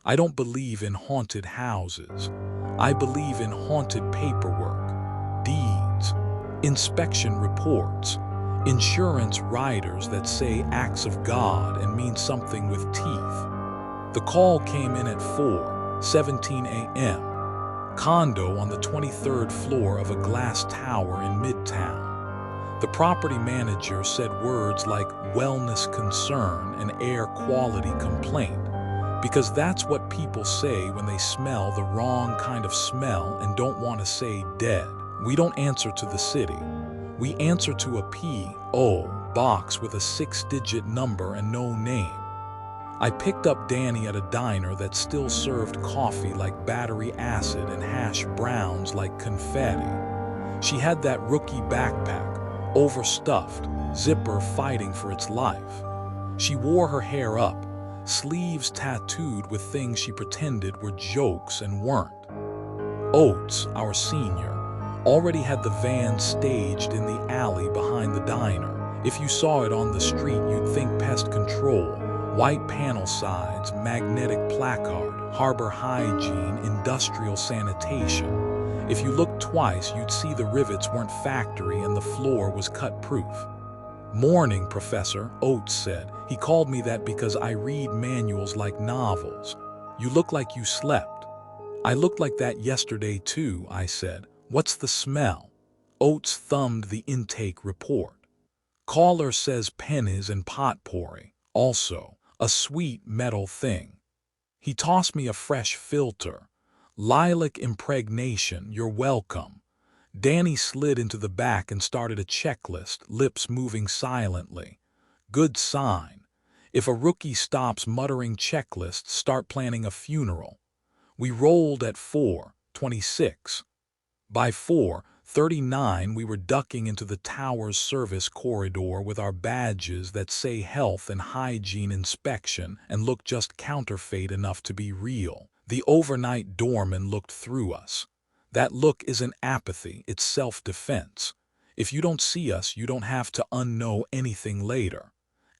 I don't believe in haunted houses. I believe in haunted paperwork, deeds, inspection reports, insurance riders that say acts of God and mean something with teeth. The call came in at 4:17 a.m. Condo on the 23rd floor of a glass tower in Midtown. The property manager said words like wellness concern and air quality complaint, because that's what people say when they smell the wrong kind of smell and don't want to say dead. We don't answer to the city. We answer to a P.O. box with a 6-digit number and no name. I picked up Danny at a diner that still served coffee like battery acid and hash browns like confetti. She had that rookie backpack, overstuffed, zipper fighting for its life. She wore her hair up, sleeves tattooed with things she pretended were jokes and weren't. Oates, our senior, already had the van staged in the alley behind the diner. If you saw it on the street, you'd think pest control. White panel sides, magnetic placard, harbor hygiene, industrial sanitation. If you looked twice, you'd see the rivets weren't factory and the floor was cut-proof. "Morning, Professor," Oates said. He called me that because I read manuals like novels. "You look like you slept." "I looked like that yesterday too," I said. "What's the smell?" Oates thumbed the intake report. "Caller says pennies and potpourri. Also, a sweet metal thing." He tossed me a fresh filter. "Lilac impregnation, you're welcome." Danny slid into the back and started a checklist, lips moving silently. Good sign. If a rookie stops muttering checklists, start planning a funeral. We rolled at 4:26. By 4:39, we were ducking into the tower's service corridor with our badges that say health and hygiene inspection and look just counterfeit enough to be real. The overnight doorman looked through us. That look isn't apathy, it's self-defense. If you don't see us, you don't have to unknow anything later.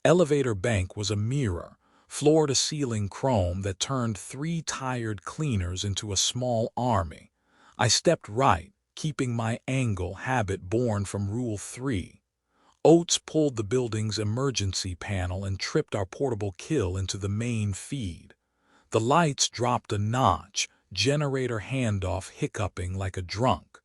Elevator bank was a mirror, floor-to-ceiling chrome that turned 3 tired cleaners into a small army. I stepped right, keeping my angle, habit born from Rule 3. Oates pulled the building's emergency panel and tripped our portable kill into the main feed. The lights dropped a notch, generator handoff hiccuping like a drunk.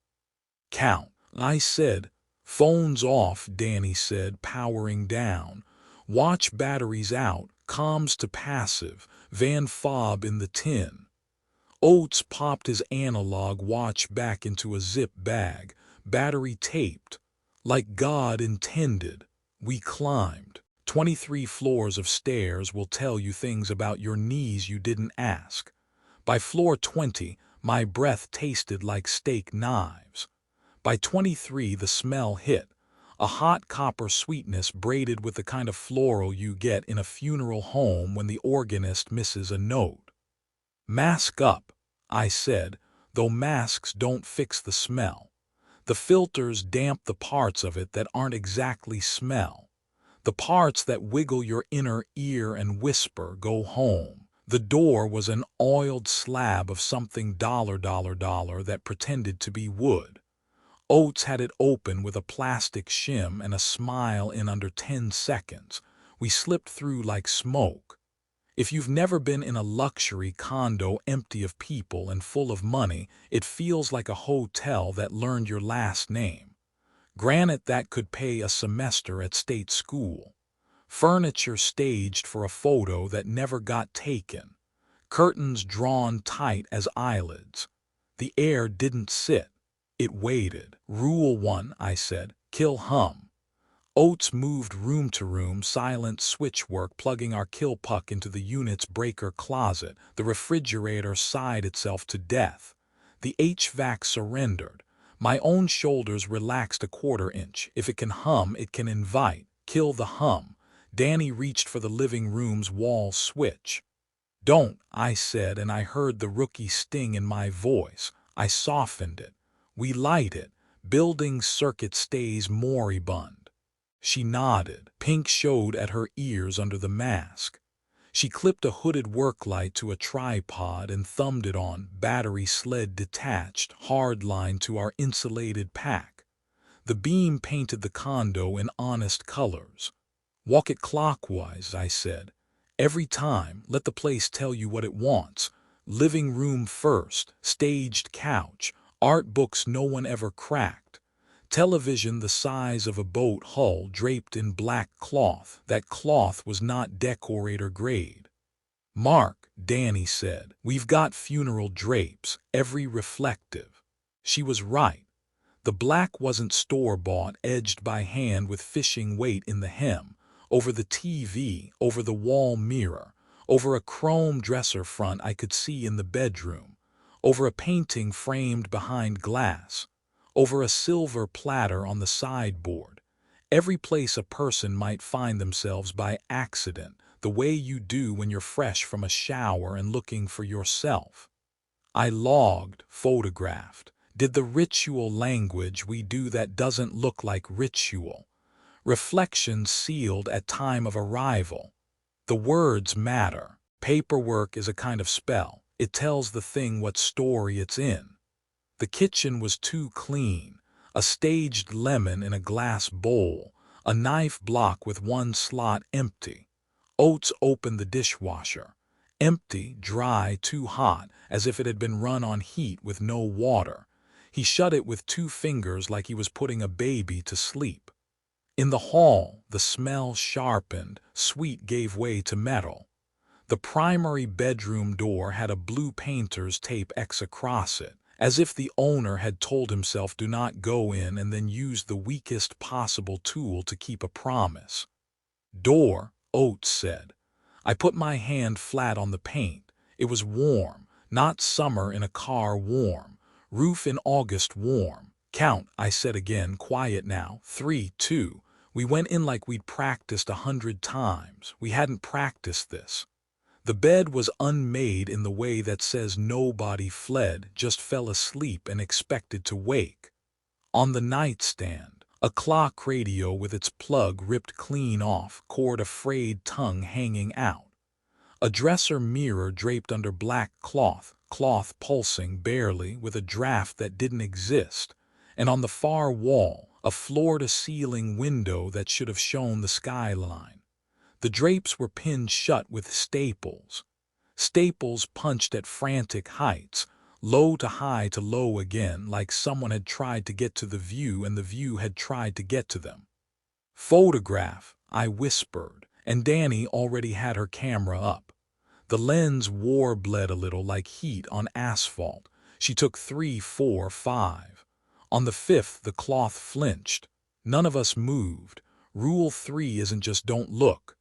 "Count," I said. "Phone's off," Danny said, powering down. "Watch batteries out, comms to passive, van fob in the tin." Oates popped his analog watch back into a zip bag, battery taped. Like God intended, we climbed. 23 floors of stairs will tell you things about your knees you didn't ask. By floor 20, my breath tasted like steak knives. By 23, the smell hit. A hot copper sweetness braided with the kind of floral you get in a funeral home when the organist misses a note. "Mask up," I said, though masks don't fix the smell. The filters damp the parts of it that aren't exactly smell. The parts that wiggle your inner ear and whisper, "Go home." The door was an oiled slab of something dollar that pretended to be wood. Oates had it open with a plastic shim and a smile in under 10 seconds. We slipped through like smoke. If you've never been in a luxury condo empty of people and full of money, it feels like a hotel that learned your last name. Granite that could pay a semester at state school. Furniture staged for a photo that never got taken. Curtains drawn tight as eyelids. The air didn't sit. It waited. "Rule 1, I said, "kill hum." Oates moved room to room, silent switchwork plugging our kill puck into the unit's breaker closet. The refrigerator sighed itself to death. The HVAC surrendered. My own shoulders relaxed a quarter inch. If it can hum, it can invite. Kill the hum. Danny reached for the living room's wall switch. "Don't," I said, and I heard the rookie sting in my voice. I softened it. "We light it. Building circuit stays moribund." She nodded. Pink showed at her ears under the mask. She clipped a hooded work light to a tripod and thumbed it on, battery sled detached, hardline to our insulated pack. The beam painted the condo in honest colors. Walk it clockwise, I said. Every time, let the place tell you what it wants. Living room first, staged couch, art books no one ever cracked. Television the size of a boat hull draped in black cloth. That cloth was not decorator grade. Mark, Danny said, we've got funeral drapes, every reflective. She was right. The black wasn't store-bought, edged by hand with fishing weight in the hem, over the TV, over the wall mirror, over a chrome dresser front I could see in the bedroom, over a painting framed behind glass, over a silver platter on the sideboard. Every place a person might find themselves by accident, the way you do when you're fresh from a shower and looking for yourself. I logged, photographed, did the ritual language we do that doesn't look like ritual. Reflections sealed at time of arrival. The words matter. Paperwork is a kind of spell. It tells the thing what story it's in. The kitchen was too clean. A staged lemon in a glass bowl, a knife block with one slot empty. Oates opened the dishwasher. Empty, dry, too hot, as if it had been run on heat with no water. He shut it with 2 fingers like he was putting a baby to sleep. In the hall, the smell sharpened, sweet gave way to metal. The primary bedroom door had a blue painter's tape X across it, as if the owner had told himself do not go in and then used the weakest possible tool to keep a promise. Door, Oates said. I put my hand flat on the paint. It was warm, not summer in a car warm. Roof in August warm. Count, I said again, quiet now. 3, 2. We went in like we'd practiced 100 times. We hadn't practiced this. The bed was unmade in the way that says nobody fled, just fell asleep and expected to wake. On the nightstand, a clock radio with its plug ripped clean off, cord a frayed tongue hanging out. A dresser mirror draped under black cloth, cloth pulsing barely with a draft that didn't exist, and on the far wall, a floor-to-ceiling window that should have shown the skyline. The drapes were pinned shut with staples. Staples punched at frantic heights, low to high to low again, like someone had tried to get to the view and the view had tried to get to them. Photograph, I whispered, and Danny already had her camera up. The lens war-bled a little like heat on asphalt. She took 3, 4, 5. On the 5th, the cloth flinched. None of us moved. Rule 3 isn't just don't look.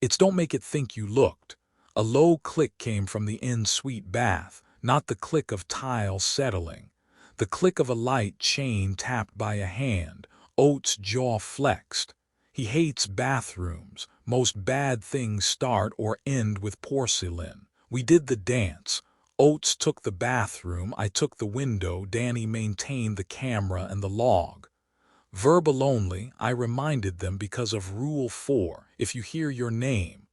It's don't make it think you looked. A low click came from the en-suite bath, not the click of tile settling. The click of a light chain tapped by a hand. Oates' jaw flexed. He hates bathrooms. Most bad things start or end with porcelain. We did the dance. Oates took the bathroom, I took the window, Danny maintained the camera and the log. Verbal only, I reminded them because of Rule 4, if you hear your name.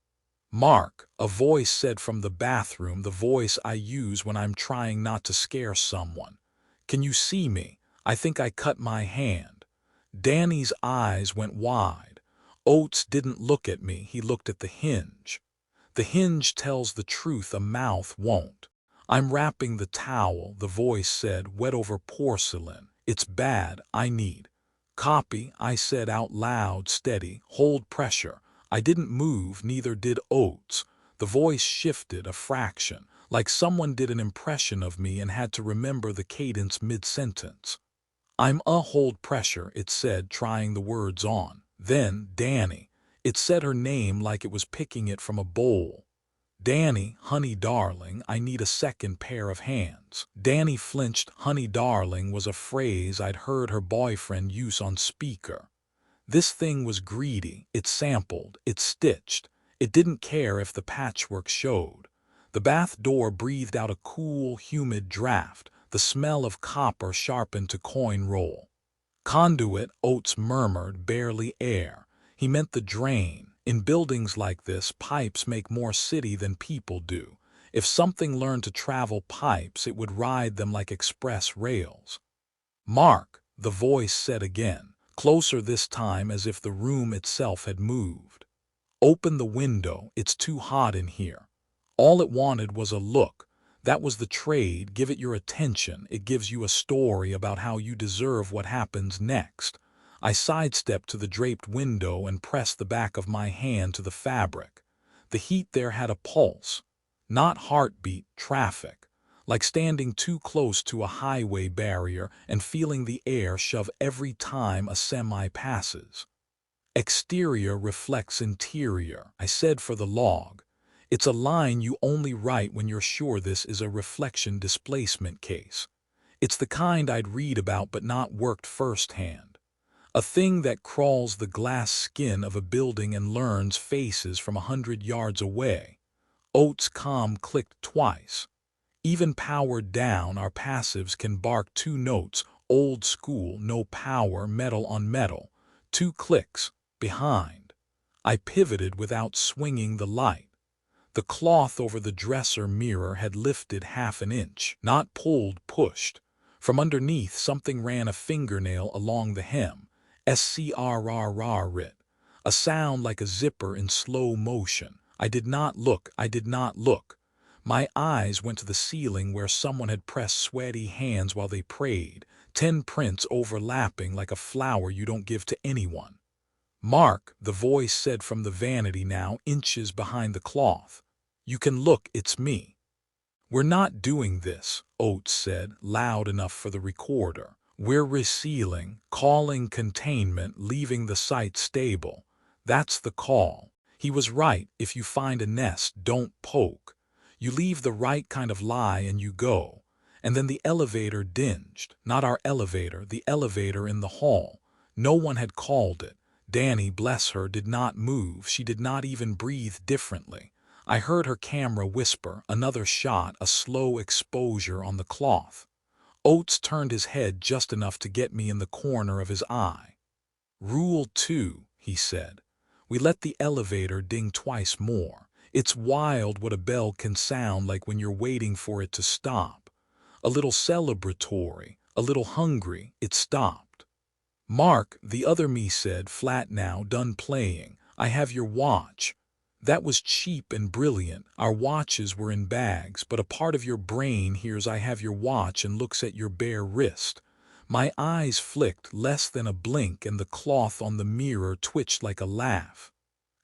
Mark, a voice said from the bathroom, the voice I use when I'm trying not to scare someone. Can you see me? I think I cut my hand. Danny's eyes went wide. Oates didn't look at me, he looked at the hinge. The hinge tells the truth a mouth won't. I'm wrapping the towel, the voice said, wet over porcelain. It's bad, I need. Copy, I said out loud, steady, hold pressure. I didn't move, neither did Oates. The voice shifted a fraction, like someone did an impression of me and had to remember the cadence mid-sentence. I'm hold pressure, it said, trying the words on. Then, Danny. It said her name like it was picking it from a bowl. Danny, honey darling, I need a second pair of hands. Danny flinched. Honey darling was a phrase I'd heard her boyfriend use on speaker. This thing was greedy, it sampled, it stitched. It didn't care if the patchwork showed. The bath door breathed out a cool, humid draft, the smell of copper sharpened to coin roll. Conduit, Oates murmured, barely air. He meant the drain. In buildings like this, pipes make more city than people do. If something learned to travel pipes, it would ride them like express rails. Mark, the voice said again, closer this time as if the room itself had moved. Open the window, it's too hot in here. All it wanted was a look. That was the trade. Give it your attention. It gives you a story about how you deserve what happens next. I sidestepped to the draped window and pressed the back of my hand to the fabric. The heat there had a pulse. Not heartbeat, traffic. Like standing too close to a highway barrier and feeling the air shove every time a semi passes. Exterior reflects interior, I said for the log. It's a line you only write when you're sure this is a reflection displacement case. It's the kind I'd read about but not worked firsthand. A thing that crawls the glass skin of a building and learns faces from 100 yards away. Oates' comm clicked twice. Even powered down, our passives can bark 2 notes, old school, no power, metal on metal. 2 clicks. Behind. I pivoted without swinging the light. The cloth over the dresser mirror had lifted half an inch, not pulled, pushed. From underneath, something ran a fingernail along the hem. Scrrr-rit. A sound like a zipper in slow motion. I did not look. My eyes went to the ceiling where someone had pressed sweaty hands while they prayed. 10 prints overlapping like a flower you don't give to anyone. Mark, the voice said from the vanity now, inches behind the cloth. You can look, it's me. We're not doing this, Oates said, loud enough for the recorder. We're resealing, calling containment, leaving the site stable. That's the call. He was right. If you find a nest, don't poke. You leave the right kind of lie and you go. And then the elevator dinged. Not our elevator, the elevator in the hall. No one had called it. Danny, bless her, did not move. She did not even breathe differently. I heard her camera whisper, another shot, a slow exposure on the cloth. Oates turned his head just enough to get me in the corner of his eye. Rule 2, he said. We let the elevator ding twice more. It's wild what a bell can sound like when you're waiting for it to stop. A little celebratory, a little hungry, it stopped. Mark, the other me said, flat now, done playing. I have your watch. That was cheap and brilliant. Our watches were in bags, but a part of your brain hears I have your watch and looks at your bare wrist. My eyes flicked less than a blink and the cloth on the mirror twitched like a laugh.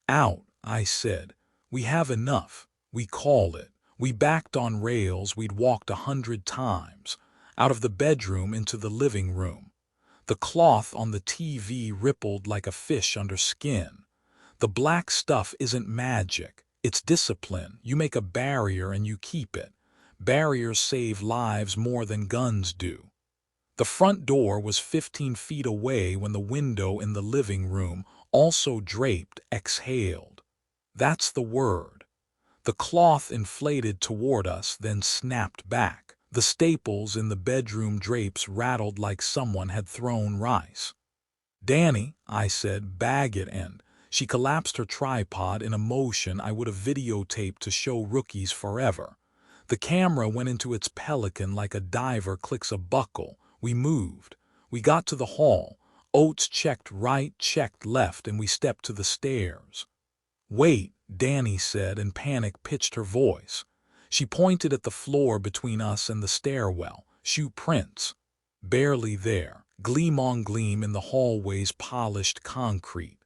Out, I said. We have enough. We call it. We backed on rails we'd walked 100 times. Out of the bedroom into the living room. The cloth on the TV rippled like a fish under skin. The black stuff isn't magic. It's discipline. You make a barrier and you keep it. Barriers save lives more than guns do. The front door was 15 feet away when the window in the living room, also draped, exhaled. That's the word. The cloth inflated toward us, then snapped back. The staples in the bedroom drapes rattled like someone had thrown rice. Danny, I said, bag it, and she collapsed her tripod in a motion I would have videotaped to show rookies forever. The camera went into its pelican like a diver clicks a buckle. We moved. We got to the hall. Oates checked right, checked left, and we stepped to the stairs. Wait, Danny said, and panic pitched her voice. She pointed at the floor between us and the stairwell. Shoe prints. Barely there. Gleam on gleam in the hallway's polished concrete.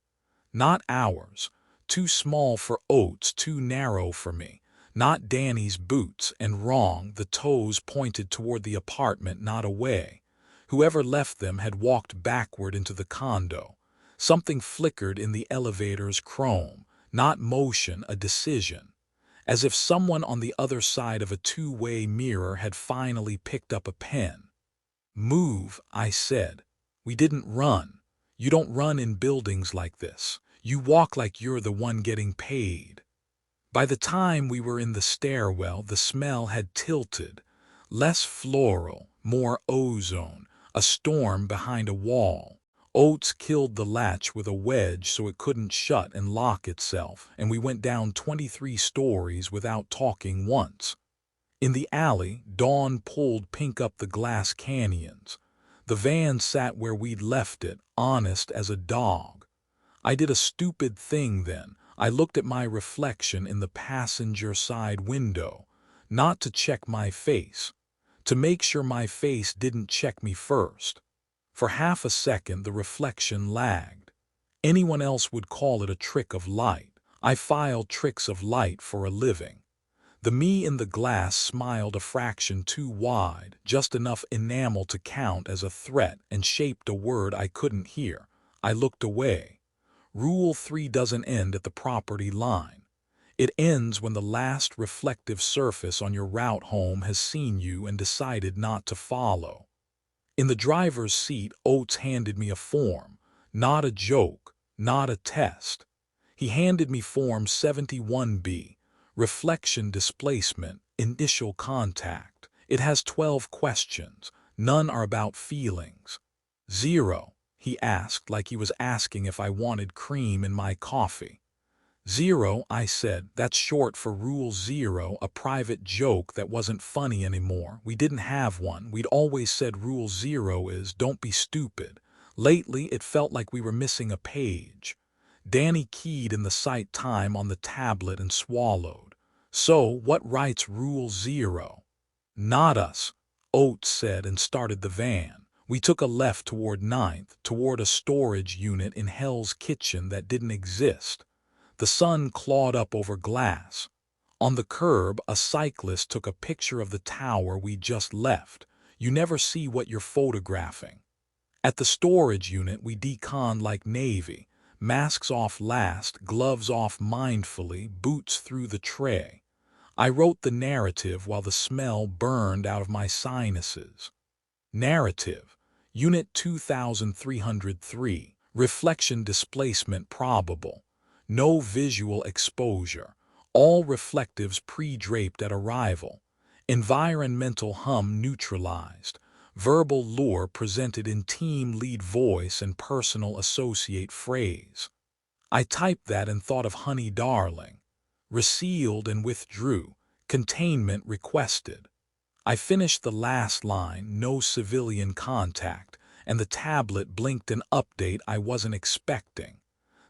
Not ours. Too small for Oates, too narrow for me. Not Danny's boots, and wrong, the toes pointed toward the apartment, not away. Whoever left them had walked backward into the condo. Something flickered in the elevator's chrome. Not motion, a decision. As if someone on the other side of a two-way mirror had finally picked up a pen. Move, I said. We didn't run. You don't run in buildings like this. You walk like you're the one getting paid. By the time we were in the stairwell, the smell had tilted. Less floral, more ozone, a storm behind a wall. Oates killed the latch with a wedge so it couldn't shut and lock itself, and we went down 23 stories without talking once. In the alley, Dawn pulled Pink up the glass canyons. The van sat where we'd left it, honest as a dog. I did a stupid thing then. I looked at my reflection in the passenger side window, not to check my face, to make sure my face didn't check me first. For half a second the reflection lagged. Anyone else would call it a trick of light. I file tricks of light for a living. The me in the glass smiled a fraction too wide, just enough enamel to count as a threat, and shaped a word I couldn't hear. I looked away. Rule 3 doesn't end at the property line. It ends when the last reflective surface on your route home has seen you and decided not to follow. In the driver's seat, Oates handed me a form. Not a joke, not a test. He handed me Form 71B. Reflection Displacement, Initial Contact. It has 12 questions. None are about feelings. 0, he asked like he was asking if I wanted cream in my coffee. 0, I said. That's short for Rule 0, a private joke that wasn't funny anymore. We didn't have one. We'd always said Rule 0 is, don't be stupid. Lately, it felt like we were missing a page. Danny keyed in the sight time on the tablet and swallowed. So, what writes Rule 0? Not us, Oates said and started the van. We took a left toward 9th, toward a storage unit in Hell's Kitchen that didn't exist. The sun clawed up over glass. On the curb, a cyclist took a picture of the tower we just left. You never see what you're photographing. At the storage unit, we deconned like Navy. Masks off last, gloves off mindfully, boots through the tray. I wrote the narrative while the smell burned out of my sinuses. Narrative, Unit 2303, Reflection Displacement Probable. No visual exposure. All reflectives pre-draped at arrival. Environmental hum neutralized. Verbal lure presented in team lead voice and personal associate phrase. I typed that and thought of Honey Darling. Resealed and withdrew. Containment requested. I finished the last line, no civilian contact, and the tablet blinked an update I wasn't expecting.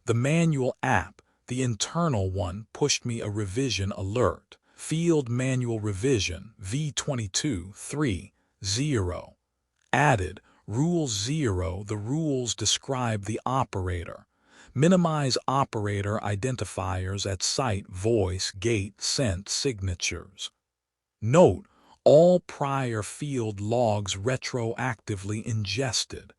The manual app, the internal one, pushed me a revision alert. Field Manual Revision V22.3.0. Added, Rule 0. The rules describe the operator. Minimize operator identifiers at site, voice, gate, sent signatures. Note, all prior field logs retroactively ingested.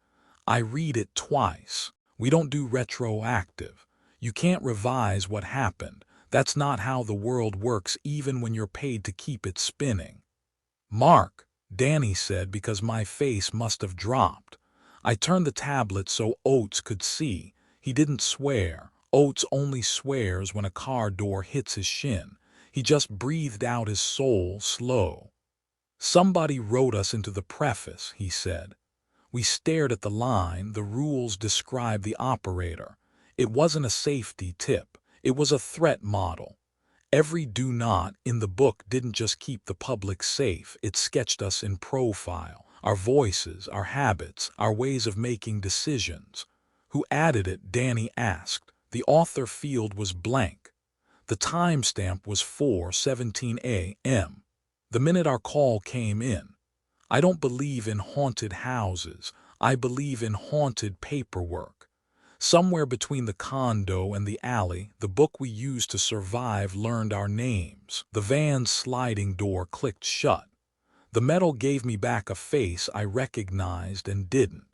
I read it twice. We don't do retroactive. You can't revise what happened. That's not how the world works even when you're paid to keep it spinning. Mark, Danny said because my face must have dropped. I turned the tablet so Oates could see. He didn't swear. Oates only swears when a car door hits his shin. He just breathed out his soul slow. Somebody wrote us into the preface, he said. We stared at the line. The rules describe the operator. It wasn't a safety tip. It was a threat model. Every do not in the book didn't just keep the public safe, it sketched us in profile, our voices, our habits, our ways of making decisions. Who added it? Danny asked. The author field was blank. The timestamp was 4:17 a.m. The minute our call came in. I don't believe in haunted houses. I believe in haunted paperwork. Somewhere between the condo and the alley, the book we used to survive learned our names. The van's sliding door clicked shut. The metal gave me back a face I recognized and didn't.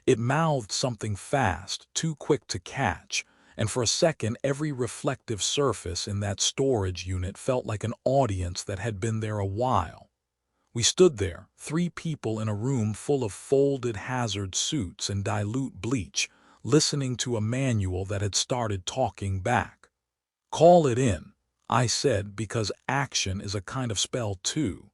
It mouthed something fast, too quick to catch, and for a second every reflective surface in that storage unit felt like an audience that had been there a while. We stood there, 3 people in a room full of folded hazard suits and dilute bleach, listening to a manual that had started talking back. Call it in, I said, because action is a kind of spell too.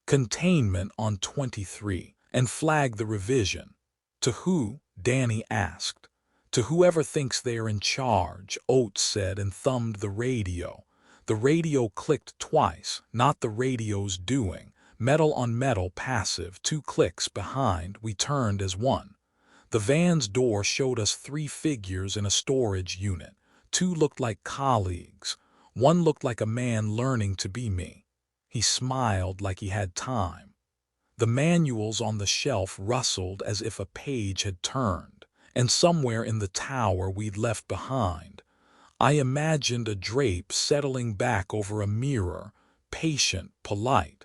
Containment on 23, and flag the revision. To who? Danny asked. To whoever thinks they're in charge, Oates said and thumbed the radio. The radio clicked twice, not the radio's doing. Metal on metal passive, 2 clicks behind, we turned as one. The van's door showed us 3 figures in a storage unit. 2 looked like colleagues. 1 looked like a man learning to be me. He smiled like he had time. The manuals on the shelf rustled as if a page had turned, and somewhere in the tower we'd left behind, I imagined a drape settling back over a mirror, patient, polite.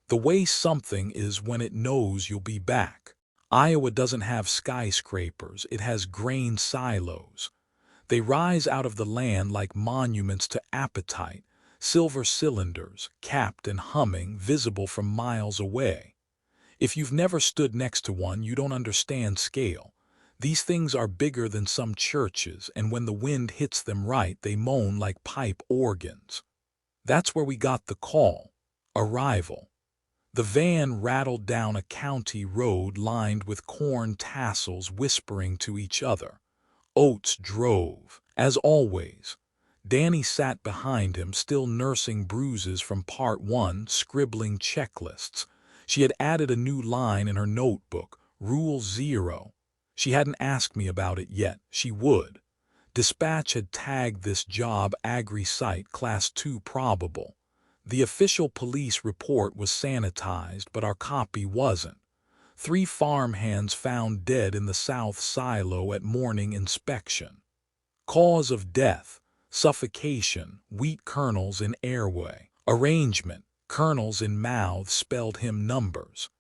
The way something is when it knows you'll be back. Iowa doesn't have skyscrapers, it has grain silos. They rise out of the land like monuments to appetite, silver cylinders, capped and humming, visible from miles away. If you've never stood next to one, you don't understand scale. These things are bigger than some churches, and when the wind hits them right, they moan like pipe organs. That's where we got the call. Arrival. The van rattled down a county road lined with corn tassels whispering to each other. Oates drove, as always. Danny sat behind him, still nursing bruises from part 1, scribbling checklists. She had added a new line in her notebook, Rule 0. She hadn't asked me about it yet. She would. Dispatch had tagged this job Agri-Site Class 2 probable. The official police report was sanitized, but our copy wasn't. 3 farmhands found dead in the south silo at morning inspection. Cause of death, suffocation, wheat kernels in airway. Arrangement, kernels in mouths spelled hymn numbers.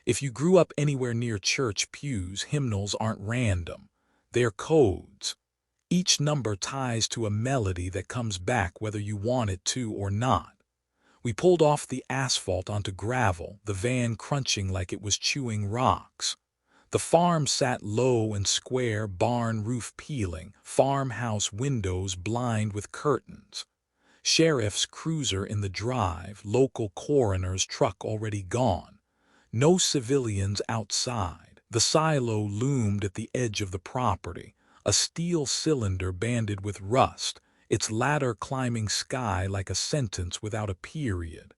If you grew up anywhere near church pews, hymnals aren't random. They're codes. Each number ties to a melody that comes back whether you want it to or not. We pulled off the asphalt onto gravel, the van crunching like it was chewing rocks. The farm sat low and square, barn roof peeling, farmhouse windows blind with curtains. Sheriff's cruiser in the drive, local coroner's truck already gone. No civilians outside. The silo loomed at the edge of the property, a steel cylinder banded with rust, its ladder climbing sky like a sentence without a period.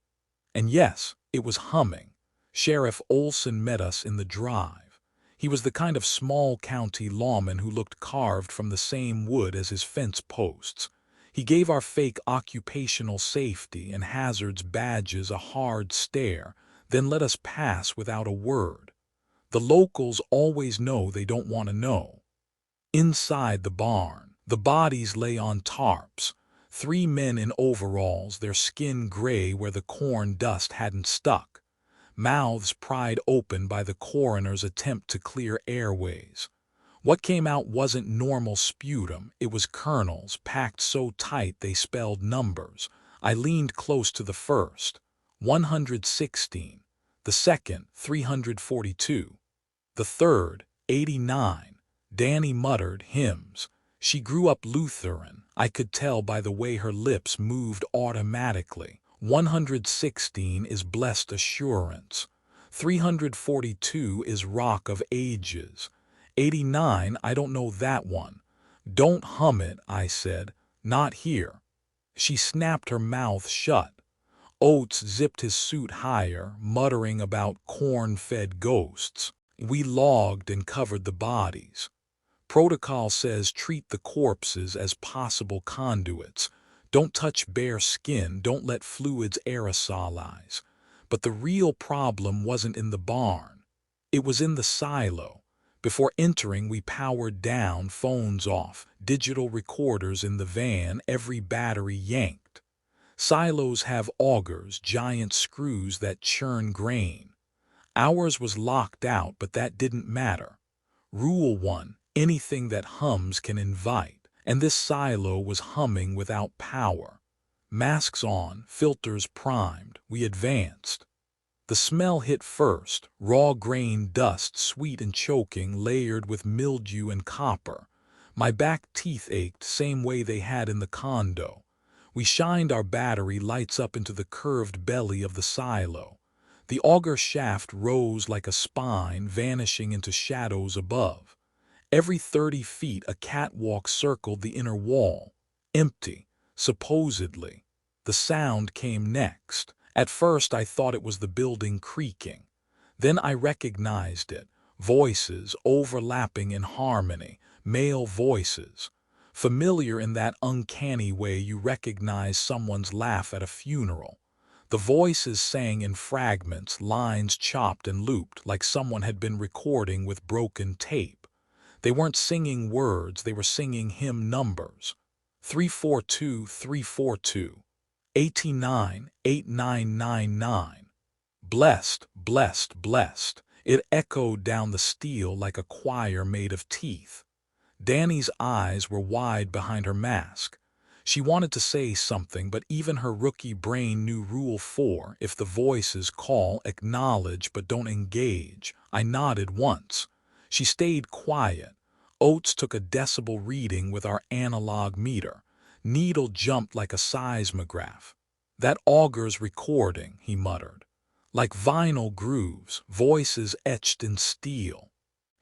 And yes, it was humming. Sheriff Olson met us in the drive. He was the kind of small county lawman who looked carved from the same wood as his fence posts. He gave our fake occupational safety and hazards badges a hard stare, then let us pass without a word. The locals always know they don't want to know. Inside the barn, the bodies lay on tarps. 3 men in overalls, their skin gray where the corn dust hadn't stuck. Mouths pried open by the coroner's attempt to clear airways. What came out wasn't normal sputum, it was kernels packed so tight they spelled numbers. I leaned close to the first. 116. The second, 342. The third, 89. Danny muttered hymns. She grew up Lutheran. I could tell by the way her lips moved automatically. 116 is Blessed Assurance. 342 is Rock of Ages. 89, I don't know that one. Don't hum it, I said. Not here. She snapped her mouth shut. Oates zipped his suit higher, muttering about corn-fed ghosts. We logged and covered the bodies. Protocol says treat the corpses as possible conduits. Don't touch bare skin, don't let fluids aerosolize. But the real problem wasn't in the barn. It was in the silo. Before entering, we powered down, phones off, digital recorders in the van, every battery yanked. Silos have augers, giant screws that churn grain. Ours was locked out, but that didn't matter. Rule 1, anything that hums can invite, and this silo was humming without power. Masks on, filters primed, we advanced. The smell hit first, raw grain dust, sweet and choking, layered with mildew and copper. My back teeth ached, same way they had in the condo. We shined our battery lights up into the curved belly of the silo. The auger shaft rose like a spine, vanishing into shadows above. Every 30 feet, a catwalk circled the inner wall, empty, supposedly. The sound came next. At first, I thought it was the building creaking. Then I recognized it. Voices overlapping in harmony, male voices. Familiar in that uncanny way you recognize someone's laugh at a funeral. The voices sang in fragments, lines chopped and looped, like someone had been recording with broken tape. They weren't singing words, they were singing hymn numbers. 342, 342, 89, 8999. Blessed, blessed, blessed. It echoed down the steel like a choir made of teeth. Danny's eyes were wide behind her mask. She wanted to say something, but even her rookie brain knew Rule 4, if the voices call, acknowledge but don't engage. I nodded once. She stayed quiet. Oates took a decibel reading with our analog meter. Needle jumped like a seismograph. That augurs recording, he muttered. Like vinyl grooves, voices etched in steel.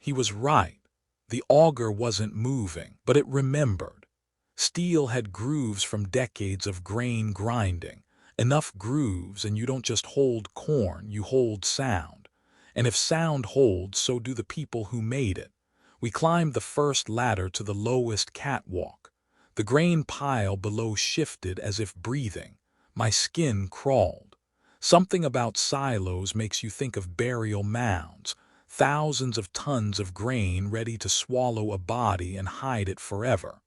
He was right. The auger wasn't moving, but it remembered. Steel had grooves from decades of grain grinding. Enough grooves and you don't just hold corn, you hold sound. And if sound holds, so do the people who made it. We climbed the first ladder to the lowest catwalk. The grain pile below shifted as if breathing. My skin crawled. Something about silos makes you think of burial mounds. Thousands of tons of grain ready to swallow a body and hide it forever.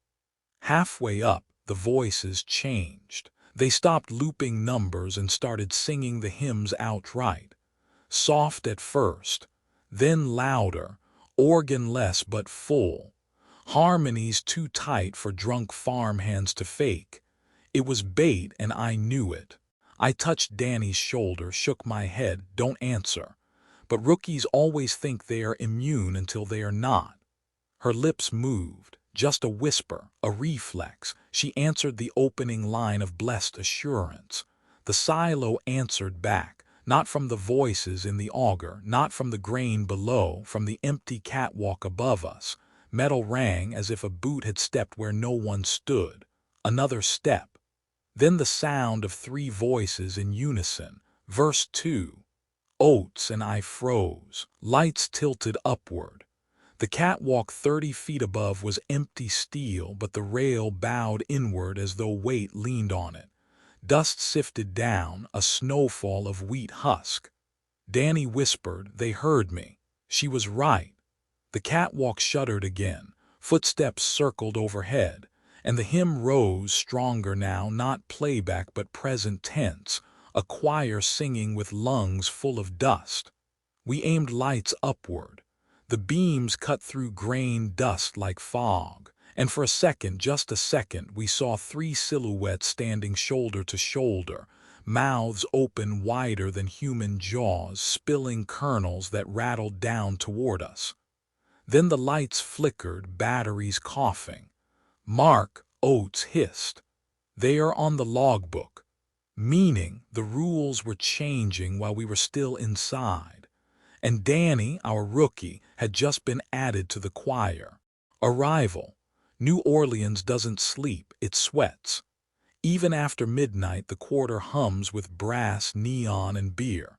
Halfway up, the voices changed. They stopped looping numbers and started singing the hymns outright. Soft at first, then louder, organ-less but full. Harmonies too tight for drunk farmhands to fake. It was bait and I knew it. I touched Danny's shoulder, shook my head, don't answer. But rookies always think they are immune until they are not. Her lips moved, just a whisper, a reflex. She answered the opening line of blessed assurance. The silo answered back, not from the voices in the auger, not from the grain below, from the empty catwalk above us. Metal rang as if a boot had stepped where no one stood. Another step. Then the sound of 3 voices in unison. Verse 2. Oates and I froze. Lights tilted upward. The catwalk 30 feet above was empty steel, but the rail bowed inward as though weight leaned on it. Dust sifted down, a snowfall of wheat husk. Danny whispered, they heard me. She was right. The catwalk shuddered again. Footsteps circled overhead. And the hymn rose, stronger now, not playback but present tense, a choir singing with lungs full of dust. We aimed lights upward. The beams cut through grain dust like fog, and for a second, just a second, we saw 3 silhouettes standing shoulder to shoulder, mouths open wider than human jaws, spilling kernels that rattled down toward us. Then the lights flickered, batteries coughing. Mark, Oates hissed. They are on the logbook. Meaning the rules were changing while we were still inside. And Danny, our rookie, had just been added to the choir. Arrival. New Orleans doesn't sleep, it sweats. Even after midnight, the quarter hums with brass, neon, and beer.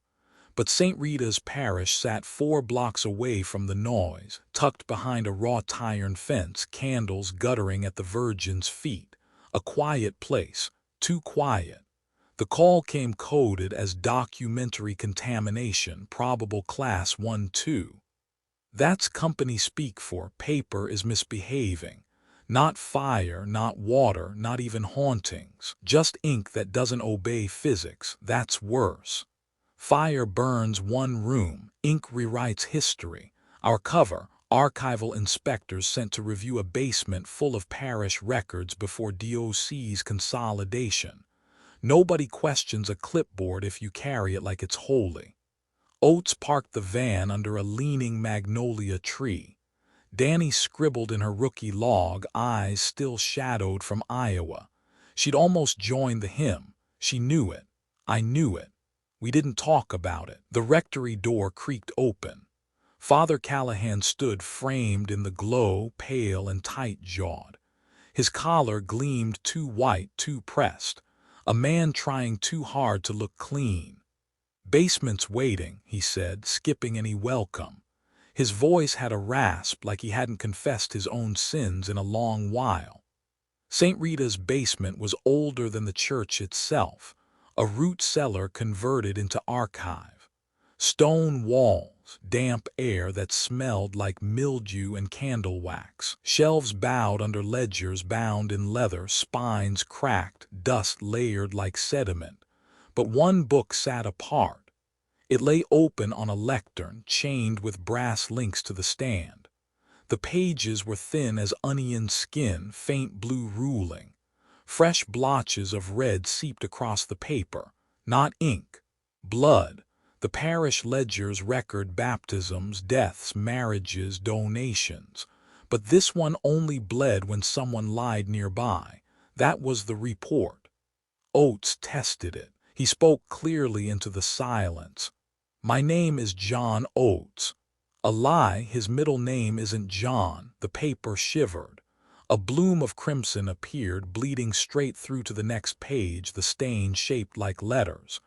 But St. Rita's parish sat 4 blocks away from the noise, tucked behind a wrought iron fence, candles guttering at the Virgin's feet. A quiet place, too quiet. The call came coded as documentary contamination, probable class 1-2. That's company speak for paper is misbehaving. Not fire, not water, not even hauntings. Just ink that doesn't obey physics, that's worse. Fire burns 1 room, ink rewrites history. Our cover, archival inspectors sent to review a basement full of parish records before DOC's consolidation. Nobody questions a clipboard if you carry it like it's holy. Oates parked the van under a leaning magnolia tree. Danny scribbled in her rookie log, eyes still shadowed from Iowa. She'd almost joined the hymn. She knew it. I knew it. We didn't talk about it. The rectory door creaked open. Father Callahan stood framed in the glow, pale and tight-jawed. His collar gleamed too white, too pressed, a man trying too hard to look clean. "Basement's waiting," he said, skipping any welcome. His voice had a rasp like he hadn't confessed his own sins in a long while. St. Rita's basement was older than the church itself, a root cellar converted into archive. Stone walls, damp air that smelled like mildew and candle wax, shelves bowed under ledgers bound in leather, spines cracked, dust layered like sediment. But one book sat apart. It lay open on a lectern, chained with brass links to the stand. The pages were thin as onion skin, faint blue ruling. Fresh blotches of red seeped across the paper, not ink, blood. The parish ledgers record baptisms, deaths, marriages, donations. But this one only bled when someone lied nearby. That was the report. Oates tested it. He spoke clearly into the silence. "My name is John Oates." A lie, his middle name isn't John. The paper shivered. A bloom of crimson appeared, bleeding straight through to the next page, the stain shaped like letters.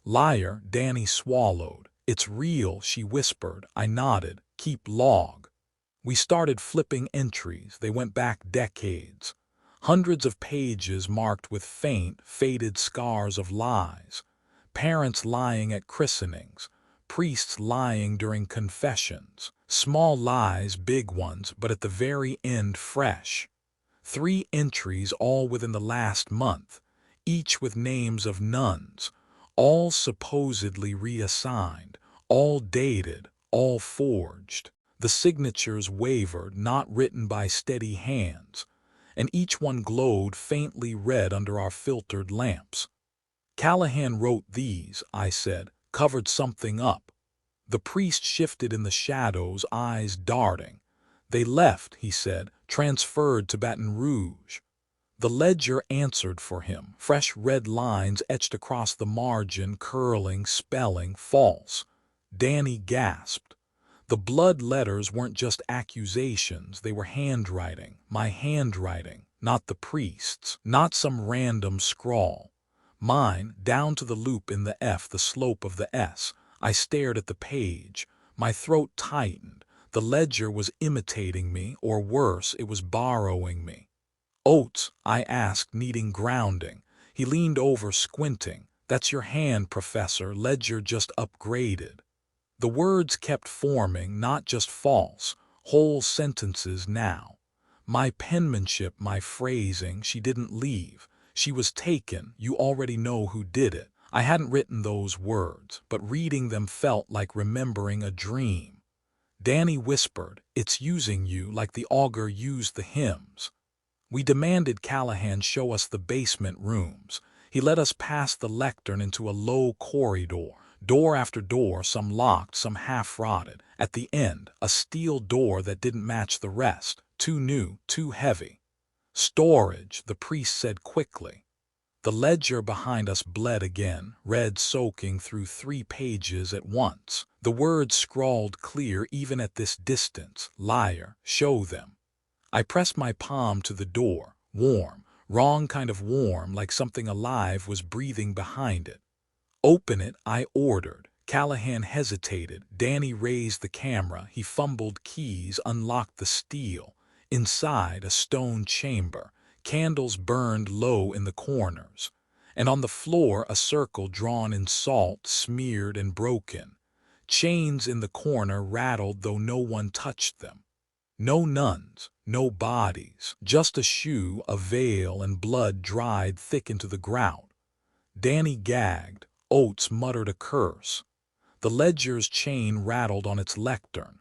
"Liar," Danny swallowed. "It's real," she whispered. I nodded. "Keep log." We started flipping entries. They went back decades. Hundreds of pages marked with faint, faded scars of lies. Parents lying at christenings. Priests lying during confessions. Small lies, big ones, but at the very end fresh. 3 entries all within the last month, each with names of nuns, all supposedly reassigned, all dated, all forged. The signatures wavered, not written by steady hands, and each one glowed faintly red under our filtered lamps. "Callahan wrote these," I said, "covered something up." The priest shifted in the shadows, eyes darting. "They left," he said, "transferred to Baton Rouge." The ledger answered for him, fresh red lines etched across the margin, curling, spelling, false. Danny gasped. The blood letters weren't just accusations, they were handwriting, my handwriting, not the priest's, not some random scrawl. Mine, down to the loop in the F, the slope of the S. I stared at the page. My throat tightened. The ledger was imitating me, or worse, it was borrowing me. "Oates," I asked, needing grounding. He leaned over, squinting. "That's your hand, Professor. Ledger just upgraded." The words kept forming, not just false, whole sentences now. My penmanship, my phrasing, she didn't leave. She was taken. You already know who did it. I hadn't written those words, but reading them felt like remembering a dream. Danny whispered, "It's using you like the augur used the hymns." We demanded Callahan show us the basement rooms. He led us past the lectern into a low corridor. Door after door, some locked, some half-rotted. At the end, a steel door that didn't match the rest. Too new, too heavy. "Storage," the priest said quickly. The ledger behind us bled again, red soaking through 3 pages at once. The words scrawled clear even at this distance. "Liar, show them." I pressed my palm to the door, warm, wrong kind of warm, like something alive was breathing behind it. "Open it," I ordered. Callahan hesitated. Danny raised the camera. He fumbled keys, unlocked the steel. Inside, a stone chamber. Candles burned low in the corners. And on the floor, a circle drawn in salt, smeared and broken. Chains in the corner rattled, though no one touched them. No nuns, no bodies, just a shoe, a veil, and blood dried thick into the grout. Danny gagged. Oates muttered a curse. The ledger's chain rattled on its lectern.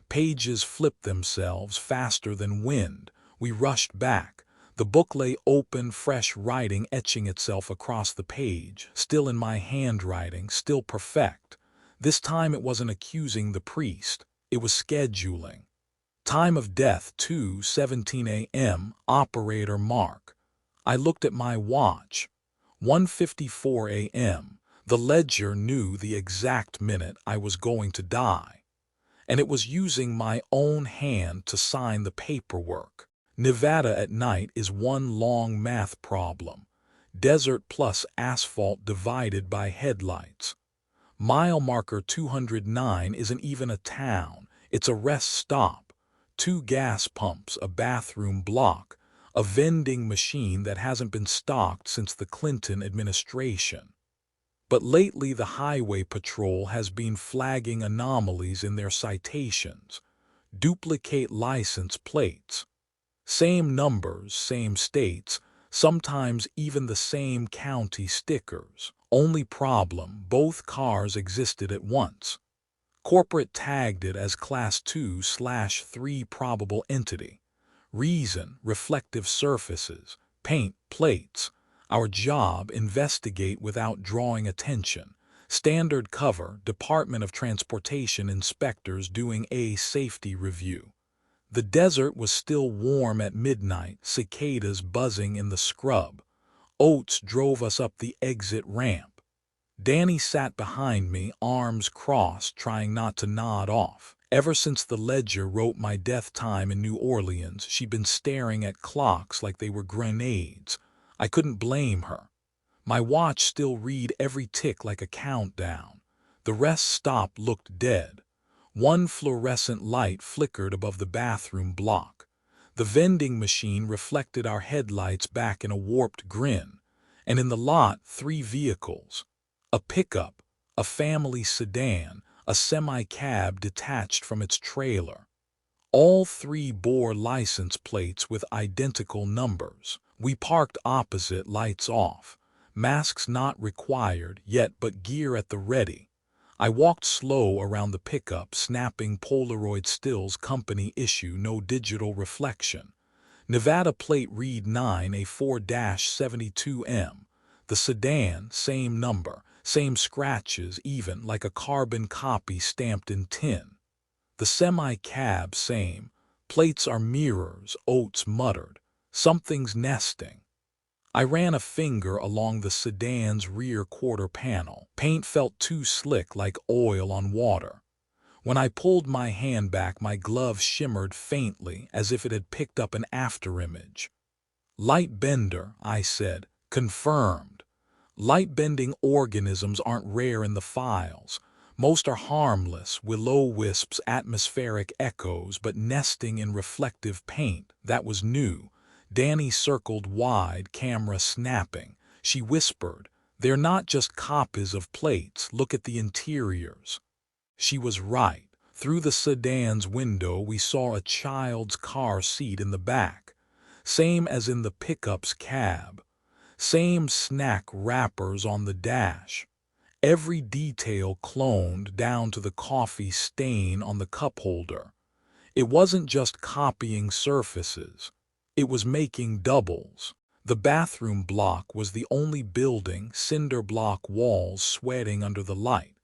Pages flipped themselves faster than wind. We rushed back. The book lay open, fresh writing etching itself across the page, still in my handwriting, still perfect. This time it wasn't accusing the priest. It was scheduling. Time of death, 2:17 a.m., operator Mark. I looked at my watch. 1:54 a.m. The ledger knew the exact minute I was going to die. and it was using my own hand to sign the paperwork. Nevada at night is one long math problem. Desert plus asphalt divided by headlights. Mile marker 209 isn't even a town, it's a rest stop. 2 gas pumps, a bathroom block, a vending machine that hasn't been stocked since the Clinton administration. But lately the Highway Patrol has been flagging anomalies in their citations. Duplicate license plates. Same numbers, same states, sometimes even the same county stickers. Only problem, both cars existed at once. Corporate tagged it as Class 2/3 probable entity. Reason, reflective surfaces, paint, plates. Our job, investigate without drawing attention. Standard cover, Department of Transportation inspectors doing a safety review. The desert was still warm at midnight, cicadas buzzing in the scrub. Oates drove us up the exit ramp. Danny sat behind me, arms crossed, trying not to nod off. Ever since the Ledger wrote my death time in New Orleans, she'd been staring at clocks like they were grenades. I couldn't blame her. My watch still read every tick like a countdown. The rest stop looked dead. One fluorescent light flickered above the bathroom block. The vending machine reflected our headlights back in a warped grin. And in the lot, 3 vehicles. A pickup, a family sedan, a semi-cab detached from its trailer. All 3 bore license plates with identical numbers. We parked opposite, lights off. Masks not required yet, but gear at the ready. I walked slow around the pickup, snapping Polaroid stills, company issue, no digital reflection. Nevada plate read 9A4-72M. The sedan, same number, same scratches, even like a carbon copy stamped in tin. The semi-cab, same. Plates are mirrors, Oates muttered. Something's nesting. I ran a finger along the sedan's rear quarter panel. Paint felt too slick, like oil on water. When I pulled my hand back, my glove shimmered faintly, as if it had picked up an afterimage. Light bender, I said. Confirmed. Light-bending organisms aren't rare in the files. Most are harmless, will-o'-wisps, atmospheric echoes, but nesting in reflective paint, that was new. Danny circled wide, camera snapping. She whispered, "They're not just copies of plates, look at the interiors." She was right. Through the sedan's window we saw a child's car seat in the back. Same as in the pickup's cab. Same snack wrappers on the dash. Every detail cloned down to the coffee stain on the cup holder. It wasn't just copying surfaces. It was making doubles. The bathroom block was the only building, cinder block walls sweating under the light.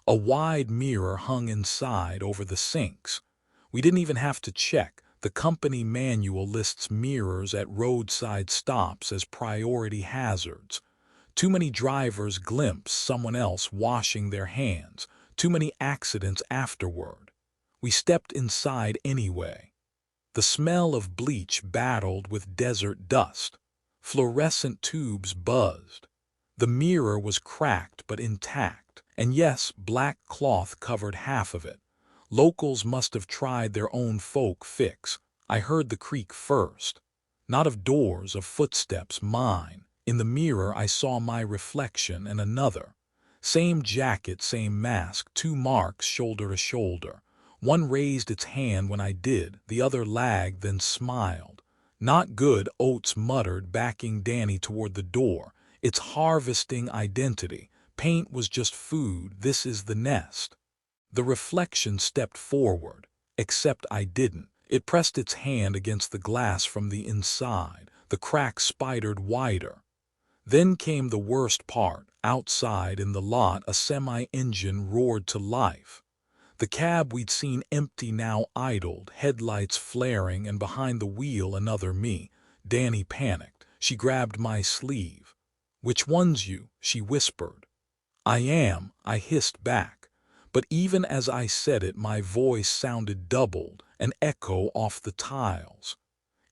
A wide mirror hung inside over the sinks. We didn't even have to check. The company manual lists mirrors at roadside stops as priority hazards. Too many drivers glimpse someone else washing their hands. Too many accidents afterward. We stepped inside anyway. The smell of bleach battled with desert dust. Fluorescent tubes buzzed. The mirror was cracked but intact. And yes, black cloth covered half of it. Locals must have tried their own folk fix. I heard the creak first. Not of doors, of footsteps, mine. In the mirror I saw my reflection and another. Same jacket, same mask, 2 marks shoulder to shoulder. One raised its hand when I did, the other lagged, then smiled. "Not good," Oates muttered, backing Danny toward the door. "It's harvesting identity. Paint was just food, this is the nest." The reflection stepped forward, except I didn't. It pressed its hand against the glass from the inside. The crack spidered wider. Then came the worst part. Outside in the lot, a semi-engine roared to life. The cab we'd seen empty now idled, headlights flaring, and behind the wheel another me. Danny panicked. She grabbed my sleeve. "Which one's you?" she whispered. "I am," I hissed back. But even as I said it, my voice sounded doubled, an echo off the tiles.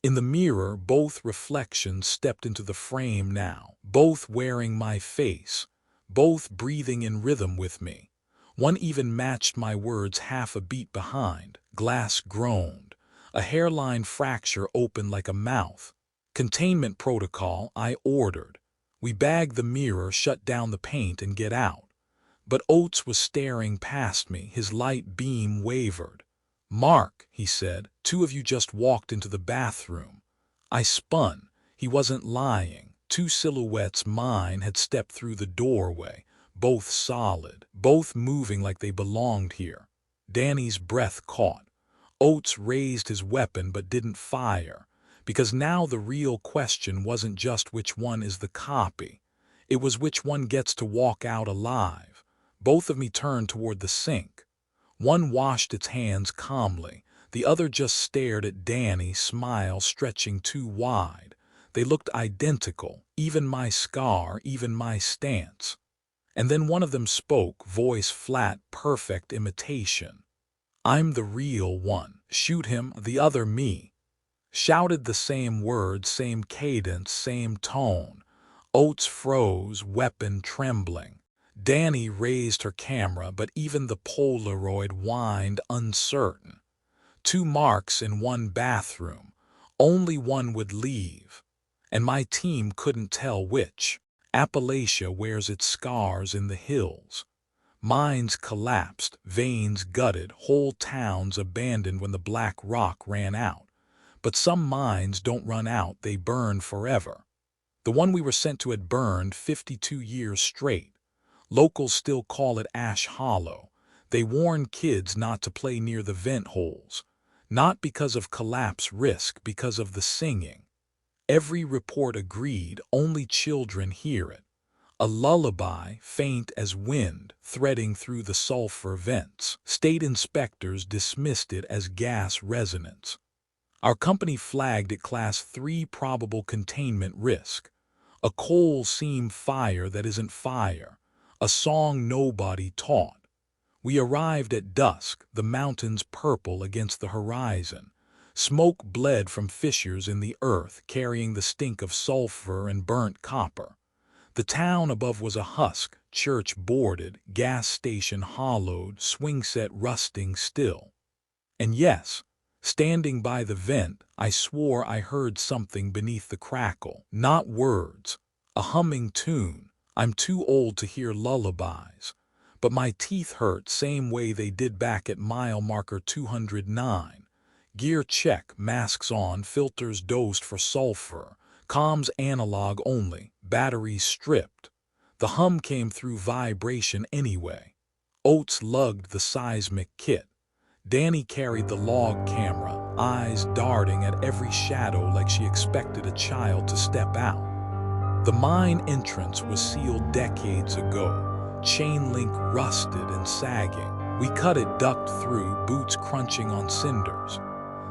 In the mirror, both reflections stepped into the frame now, both wearing my face, both breathing in rhythm with me. One even matched my words half a beat behind. Glass groaned. A hairline fracture opened like a mouth. Containment protocol, I ordered. We bag the mirror, shut down the paint, and get out. But Oates was staring past me, his light beam wavered. "Mark," he said, "two of you just walked into the bathroom." I spun. He wasn't lying. Two silhouettes, mine, had stepped through the doorway, both solid, both moving like they belonged here. Danny's breath caught. Oates raised his weapon but didn't fire, because now the real question wasn't just which one is the copy. It was which one gets to walk out alive. Both of me turned toward the sink. One washed its hands calmly. The other just stared at Danny, smile stretching too wide. They looked identical, even my scar, even my stance. And then one of them spoke, voice flat, perfect imitation. "I'm the real one. Shoot him." The other, me, shouted the same words, same cadence, same tone. Oates froze, weapon trembling. Danny raised her camera, but even the Polaroid whined, uncertain. Two marks in one bathroom. Only one would leave. And my team couldn't tell which. Appalachia wears its scars in the hills. Mines collapsed, veins gutted, whole towns abandoned when the black rock ran out. But some mines don't run out, they burn forever. The one we were sent to had burned 52 years straight. Locals still call it Ash Hollow. They warn kids not to play near the vent holes. Not because of collapse risk, because of the singing. Every report agreed, only children hear it. A lullaby, faint as wind, threading through the sulfur vents. State inspectors dismissed it as gas resonance. Our company flagged it Class 3 probable containment risk. A coal seam fire that isn't fire. A song nobody taught. We arrived at dusk, the mountains purple against the horizon. Smoke bled from fissures in the earth, carrying the stink of sulfur and burnt copper. The town above was a husk, church boarded, gas station hollowed, swing set rusting still. And yes, standing by the vent, I swore I heard something beneath the crackle. Not words, a humming tune. I'm too old to hear lullabies. But my teeth hurt same way they did back at mile marker 209. Gear check, masks on, filters dosed for sulfur. Comms analog only, batteries stripped. The hum came through vibration anyway. Oates lugged the seismic kit. Danny carried the log camera, eyes darting at every shadow like she expected a child to step out. The mine entrance was sealed decades ago. Chain link rusted and sagging. We cut it, ducked through, boots crunching on cinders.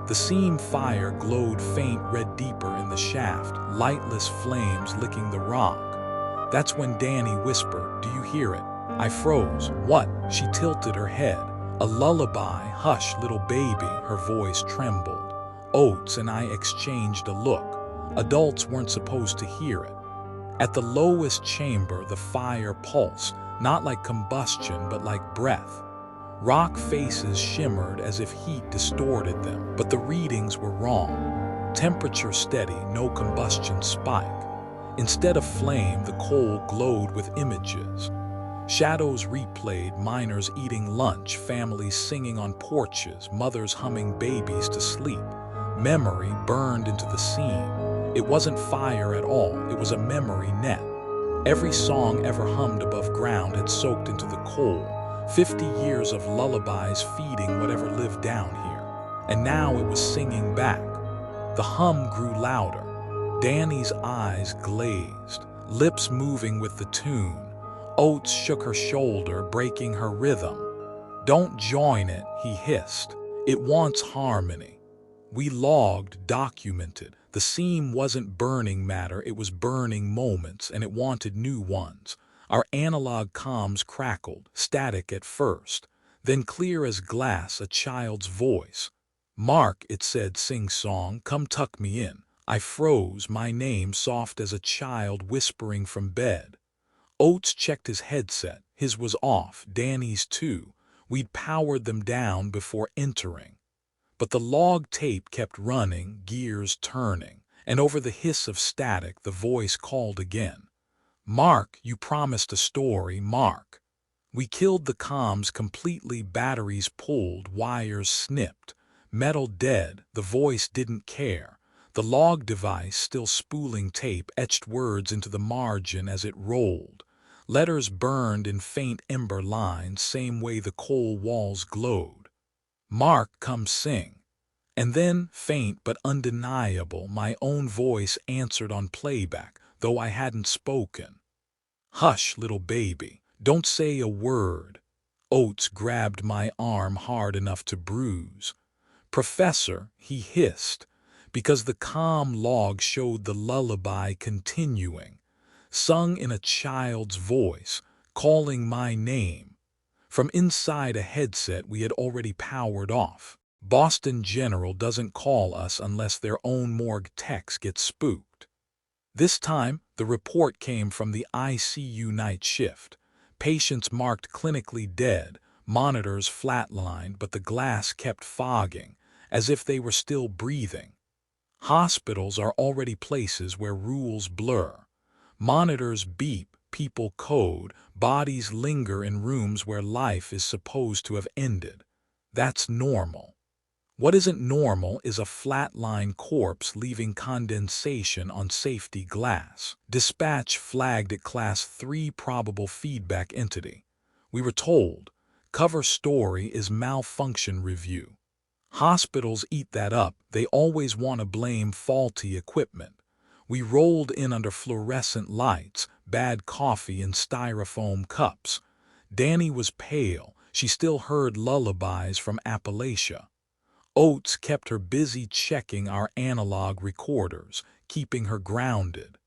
The seam fire glowed faint red deeper in the shaft, lightless flames licking the rock. That's when Danny whispered, "Do you hear it?" I froze. "What?" She tilted her head. "A lullaby, hush, little baby," her voice trembled. Oates and I exchanged a look. Adults weren't supposed to hear it. At the lowest chamber, the fire pulsed, not like combustion, but like breath. Rock faces shimmered as if heat distorted them, but the readings were wrong. Temperature steady, no combustion spike. Instead of flame, the coal glowed with images. Shadows replayed, miners eating lunch, families singing on porches, mothers humming babies to sleep. Memory burned into the seam. It wasn't fire at all, it was a memory net. Every song ever hummed above ground had soaked into the coal. 50 years of lullabies feeding whatever lived down here. And now it was singing back. The hum grew louder. Danny's eyes glazed, lips moving with the tune. Oates shook her shoulder, breaking her rhythm. "Don't join it," he hissed. "It wants harmony." We logged, documented. The seam wasn't burning matter, it was burning moments, and it wanted new ones. Our analog comms crackled, static at first. Then clear as glass, a child's voice. "Mark," it said, sing-song, "come tuck me in." I froze, my name soft as a child whispering from bed. Oates checked his headset. His was off, Danny's too. We'd powered them down before entering. But the log tape kept running, gears turning, and over the hiss of static the voice called again. "Mark, you promised a story, Mark." We killed the comms completely, batteries pulled, wires snipped. Metal dead, the voice didn't care. The log device, still spooling tape, etched words into the margin as it rolled. Letters burned in faint ember lines, same way the coal walls glowed. "Mark, come sing." And then, faint but undeniable, my own voice answered on playback, though I hadn't spoken. "Hush, little baby. Don't say a word." Oates grabbed my arm hard enough to bruise. "Professor," he hissed, because the calm log showed the lullaby continuing, sung in a child's voice, calling my name. From inside a headset we had already powered off. Boston General doesn't call us unless their own morgue techs get spooked. This time, the report came from the ICU night shift. Patients marked clinically dead, monitors flatlined, but the glass kept fogging, as if they were still breathing. Hospitals are already places where rules blur. Monitors beep, people code, bodies linger in rooms where life is supposed to have ended. That's normal. What isn't normal is a flatline corpse leaving condensation on safety glass. Dispatch flagged it Class 3 probable feedback entity. We were told, cover story is malfunction review. Hospitals eat that up. They always want to blame faulty equipment. We rolled in under fluorescent lights, bad coffee in styrofoam cups. Danny was pale. She still heard lullabies from Appalachia. Oates kept her busy checking our analog recorders, keeping her grounded.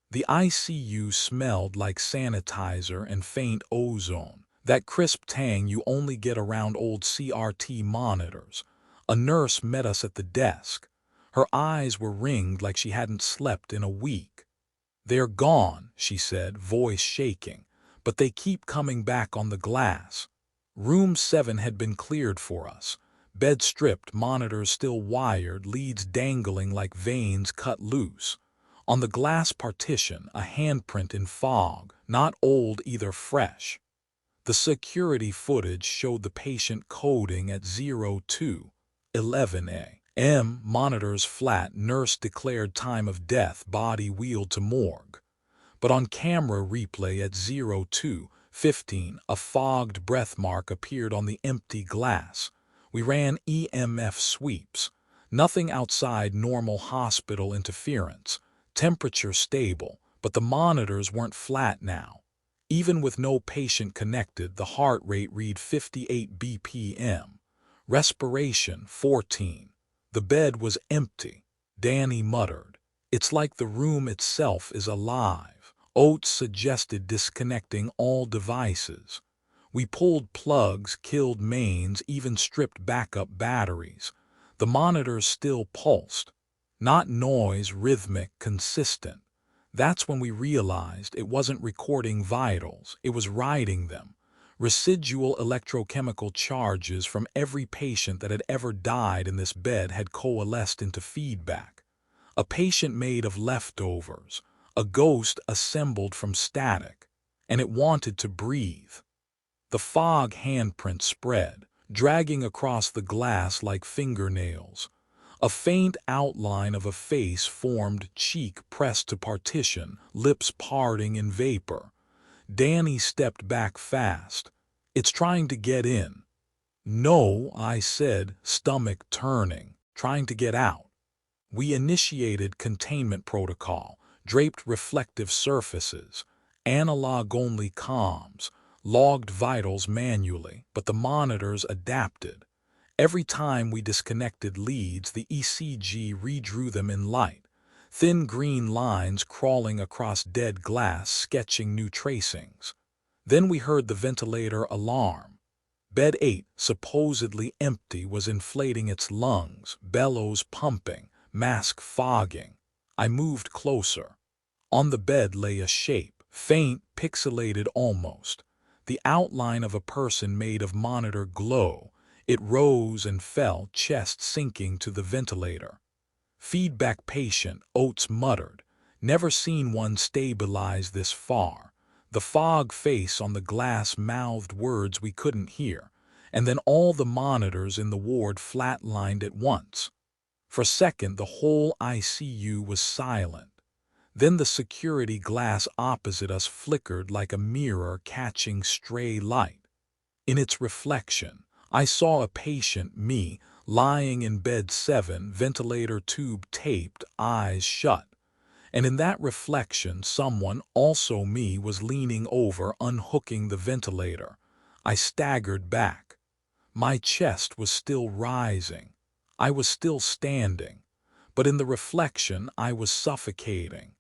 The ICU smelled like sanitizer and faint ozone, that crisp tang you only get around old CRT monitors. A nurse met us at the desk. Her eyes were ringed like she hadn't slept in a week. "They're gone," she said, voice shaking, "but they keep coming back on the glass." Room 7 had been cleared for us. Bed stripped, monitors still wired, leads dangling like veins cut loose. On the glass partition, a handprint in fog, not old either fresh. The security footage showed the patient coding at 02:11 a.m. Monitors flat, nurse declared time of death, body wheeled to morgue. But on camera replay at 02:15, a fogged breath mark appeared on the empty glass. We ran EMF sweeps. Nothing outside normal hospital interference. Temperature stable, but the monitors weren't flat now. Even with no patient connected, the heart rate read 58 BPM. Respiration 14. The bed was empty. Danny muttered, "It's like the room itself is alive." Oates suggested disconnecting all devices. We pulled plugs, killed mains, even stripped backup batteries. The monitors still pulsed. Not noise, rhythmic, consistent. That's when we realized it wasn't recording vitals, it was writing them. Residual electrochemical charges from every patient that had ever died in this bed had coalesced into feedback. A patient made of leftovers, a ghost assembled from static, and it wanted to breathe. The fog handprint spread, dragging across the glass like fingernails. A faint outline of a face formed, cheek pressed to partition, lips parting in vapor. Danny stepped back fast. "It's trying to get in." "No," I said, stomach turning, "trying to get out." We initiated containment protocol, draped reflective surfaces, analog-only comms, logged vitals manually, but the monitors adapted. Every time we disconnected leads, the ECG redrew them in light, thin green lines crawling across dead glass, sketching new tracings. Then we heard the ventilator alarm. Bed 8, supposedly empty, was inflating its lungs, bellows pumping, mask fogging. I moved closer. On the bed lay a shape, faint, pixelated almost. The outline of a person made of monitor glow. It rose and fell, chest sinking to the ventilator. Feedback patient, Oates muttered. Never seen one stabilize this far. The fog face on the glass mouthed words we couldn't hear, and then all the monitors in the ward flatlined at once. For a second, the whole ICU was silent. Then the security glass opposite us flickered like a mirror catching stray light. In its reflection, I saw a patient, me, lying in bed 7, ventilator tube taped, eyes shut. And in that reflection, someone, also me, was leaning over, unhooking the ventilator. I staggered back. My chest was still rising. I was still standing. But in the reflection, I was suffocating.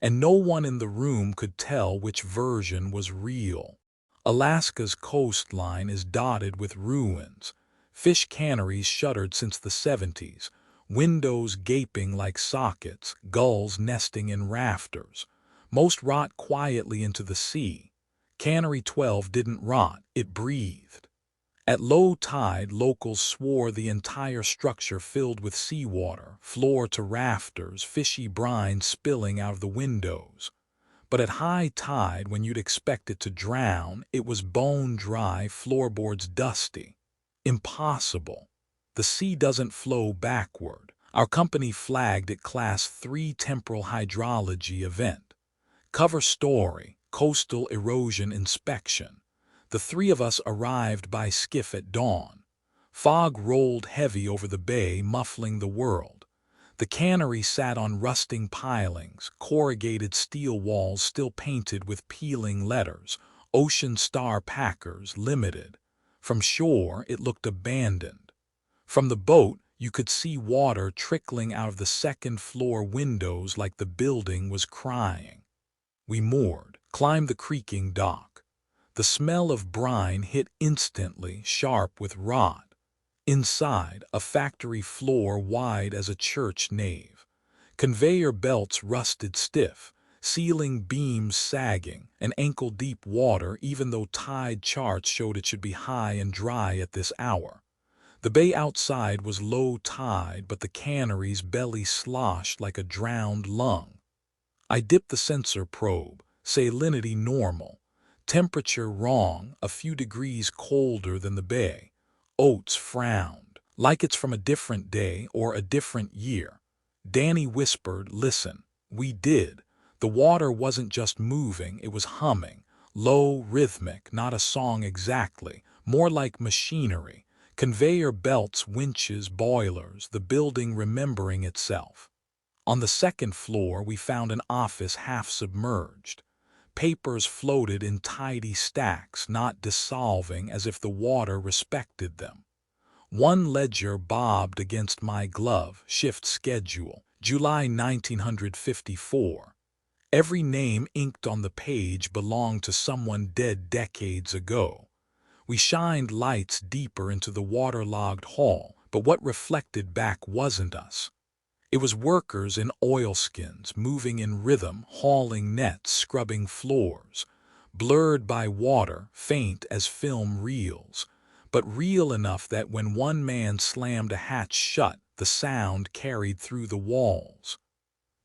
And no one in the room could tell which version was real. Alaska's coastline is dotted with ruins. Fish canneries shuttered since the 70s, windows gaping like sockets, gulls nesting in rafters. Most rot quietly into the sea. Cannery 12 didn't rot, it breathed. At low tide, locals swore the entire structure filled with seawater, floor to rafters, fishy brine spilling out of the windows. But at high tide, when you'd expect it to drown, it was bone-dry, floorboards dusty. Impossible. The sea doesn't flow backward. Our company flagged it Class 3 temporal hydrology event. Cover story, coastal erosion inspection. The three of us arrived by skiff at dawn. Fog rolled heavy over the bay, muffling the world. The cannery sat on rusting pilings, corrugated steel walls still painted with peeling letters, Ocean Star Packers, Limited. From shore, it looked abandoned. From the boat, you could see water trickling out of the second-floor windows like the building was crying. We moored, climbed the creaking dock. The smell of brine hit instantly, sharp with rot. Inside, a factory floor wide as a church nave. Conveyor belts rusted stiff, ceiling beams sagging, and ankle-deep water even though tide charts showed it should be high and dry at this hour. The bay outside was low tide, but the cannery's belly sloshed like a drowned lung. I dipped the sensor probe, salinity normal. Temperature wrong, a few degrees colder than the bay. Oates frowned, like it's from a different day or a different year. Danny whispered, "Listen." We did. The water wasn't just moving, it was humming. Low, rhythmic, not a song exactly, more like machinery. Conveyor belts, winches, boilers, the building remembering itself. On the second floor, we found an office half submerged. Papers floated in tidy stacks, not dissolving, as if the water respected them. One ledger bobbed against my glove, shift schedule, July 1954. Every name inked on the page belonged to someone dead decades ago. We shined lights deeper into the waterlogged hall, but what reflected back wasn't us. It was workers in oilskins, moving in rhythm, hauling nets, scrubbing floors. Blurred by water, faint as film reels, but real enough that when one man slammed a hatch shut, the sound carried through the walls.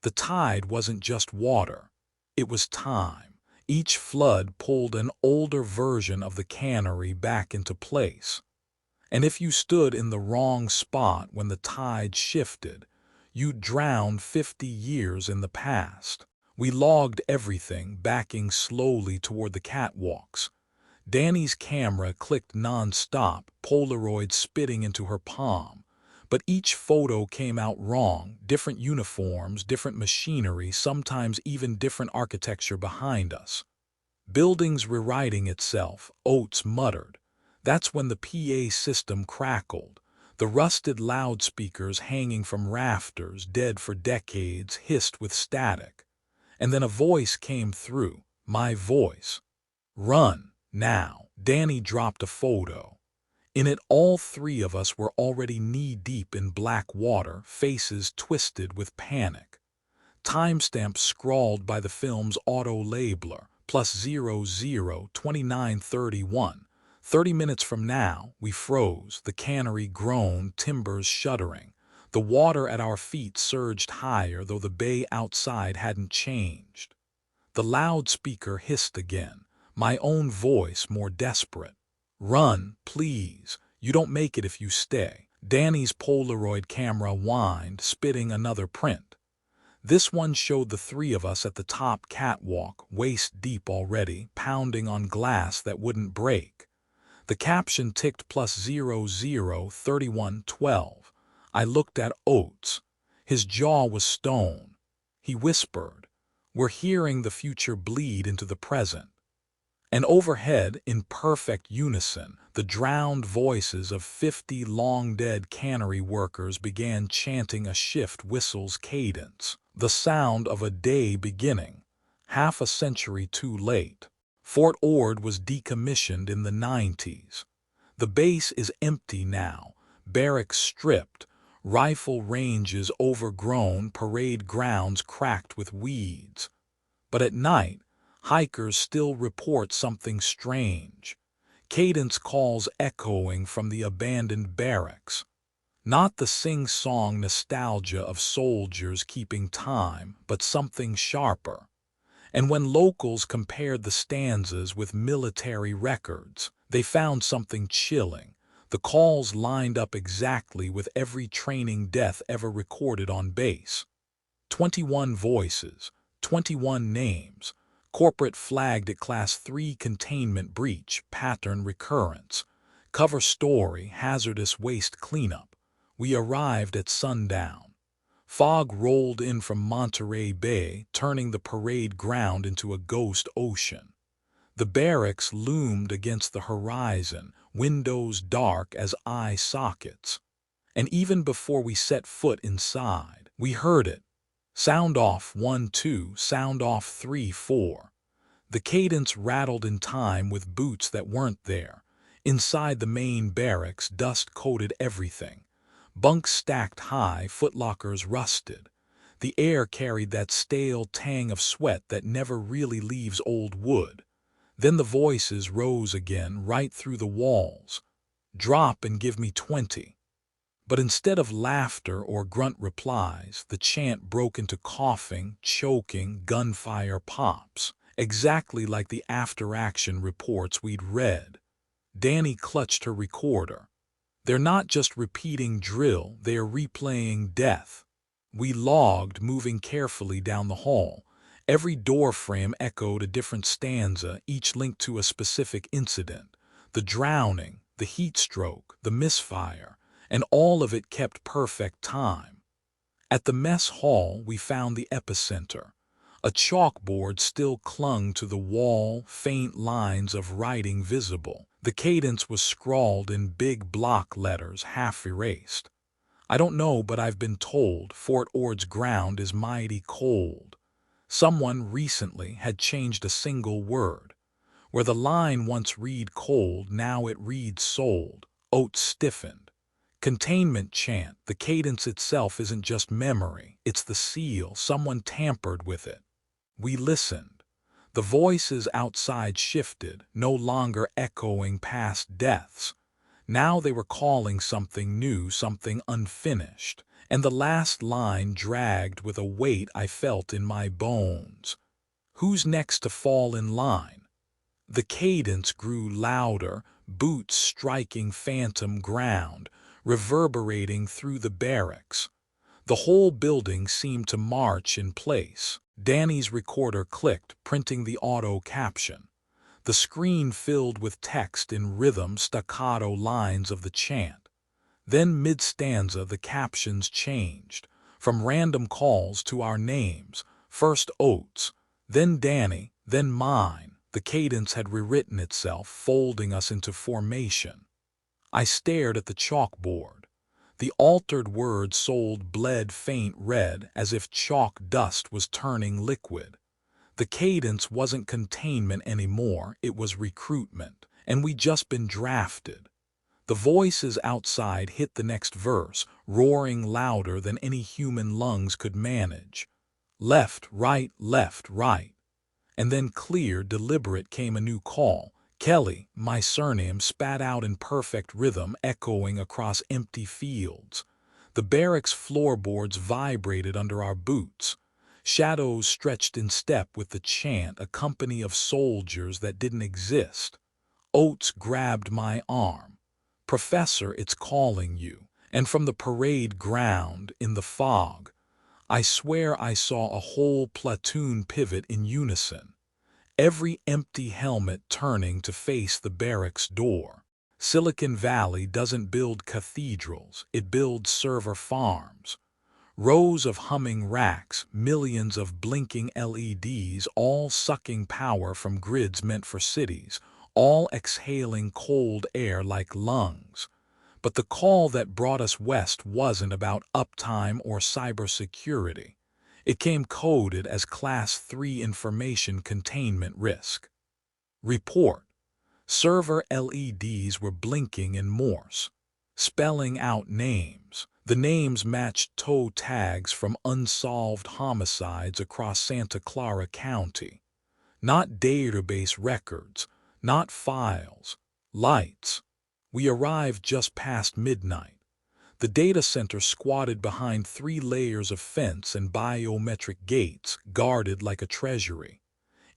The tide wasn't just water. It was time. Each flood pulled an older version of the cannery back into place. And if you stood in the wrong spot when the tide shifted, you drowned 50 years in the past. We logged everything, backing slowly toward the catwalks. Danny's camera clicked non-stop, Polaroid spitting into her palm. But each photo came out wrong, different uniforms, different machinery, sometimes even different architecture behind us. Buildings rewriting itself, Oates muttered. That's when the PA system crackled. The rusted loudspeakers hanging from rafters, dead for decades, hissed with static. And then a voice came through, my voice. "Run, now." Danny dropped a photo. In it, all three of us were already knee-deep in black water, faces twisted with panic. Timestamp scrawled by the film's auto-labeler, +002931. 30 minutes from now, we froze, the cannery groaned, timbers shuddering. The water at our feet surged higher, though the bay outside hadn't changed. The loudspeaker hissed again, my own voice more desperate. "Run, please. You don't make it if you stay." Danny's Polaroid camera whined, spitting another print. This one showed the three of us at the top catwalk, waist deep already, pounding on glass that wouldn't break. The caption ticked +003112. I looked at Oates. His jaw was stone. He whispered, "We're hearing the future bleed into the present." And overhead, in perfect unison, the drowned voices of 50 long-dead cannery workers began chanting a shift whistle's cadence, the sound of a day beginning, half a century too late. Fort Ord was decommissioned in the 90s. The base is empty now, barracks stripped, rifle ranges overgrown, parade grounds cracked with weeds. But at night, hikers still report something strange. Cadence calls echoing from the abandoned barracks. Not the sing-song nostalgia of soldiers keeping time, but something sharper. And when locals compared the stanzas with military records, they found something chilling. The calls lined up exactly with every training death ever recorded on base. 21 voices, 21 names. Corporate flagged it Class 3 containment breach, pattern recurrence. Cover story, hazardous waste cleanup. We arrived at sundown. Fog rolled in from Monterey Bay, turning the parade ground into a ghost ocean. The barracks loomed against the horizon, windows dark as eye sockets. And even before we set foot inside, we heard it. Sound off 1 2, sound off 3 4. The cadence rattled in time with boots that weren't there. Inside the main barracks, dust coated everything. Bunks stacked high, footlockers rusted. The air carried that stale tang of sweat that never really leaves old wood. Then the voices rose again, right through the walls. "Drop and give me 20. But instead of laughter or grunt replies, the chant broke into coughing, choking, gunfire pops, exactly like the after-action reports we'd read. Danny clutched her recorder. They're not just repeating drill, they are replaying death. We logged, moving carefully down the hall. Every door frame echoed a different stanza, each linked to a specific incident. The drowning, the heat stroke, the misfire. And all of it kept perfect time. At the mess hall, we found the epicenter. A chalkboard still clung to the wall, faint lines of writing visible. The cadence was scrawled in big block letters, half erased. I don't know, but I've been told Fort Ord's ground is mighty cold. Someone recently had changed a single word. Where the line once read cold, now it reads sold. Oates stiffened. Containment chant, the cadence itself isn't just memory, it's the seal, someone tampered with it. We listened. The voices outside shifted, no longer echoing past deaths. Now they were calling something new, something unfinished, and the last line dragged with a weight I felt in my bones. Who's next to fall in line? The cadence grew louder, boots striking phantom ground, reverberating through the barracks. The whole building seemed to march in place. Danny's recorder clicked, printing the auto caption. The screen filled with text in rhythm, staccato lines of the chant. Then mid-stanza the captions changed, from random calls to our names, first Oates, then Danny, then mine. The cadence had rewritten itself, folding us into formation. I stared at the chalkboard. The altered words sold bled faint red, as if chalk dust was turning liquid. The cadence wasn't containment anymore, it was recruitment, and we'd just been drafted. The voices outside hit the next verse, roaring louder than any human lungs could manage. Left, right. And then clear, deliberate came a new call. Kelly, my surname, spat out in perfect rhythm, echoing across empty fields. The barracks floorboards vibrated under our boots. Shadows stretched in step with the chant, a company of soldiers that didn't exist. Oates grabbed my arm. Professor, it's calling you. And from the parade ground, in the fog, I swear I saw a whole platoon pivot in unison, every empty helmet turning to face the barracks door. Silicon Valley doesn't build cathedrals, it builds server farms. Rows of humming racks, millions of blinking LEDs, all sucking power from grids meant for cities, all exhaling cold air like lungs. But the call that brought us west wasn't about uptime or cybersecurity. It came coded as Class 3 information containment risk. Report. Server LEDs were blinking in Morse, spelling out names. The names matched toe tags from unsolved homicides across Santa Clara County. Not database records, not files, lights. We arrived just past midnight. The data center squatted behind 3 layers of fence and biometric gates, guarded like a treasury.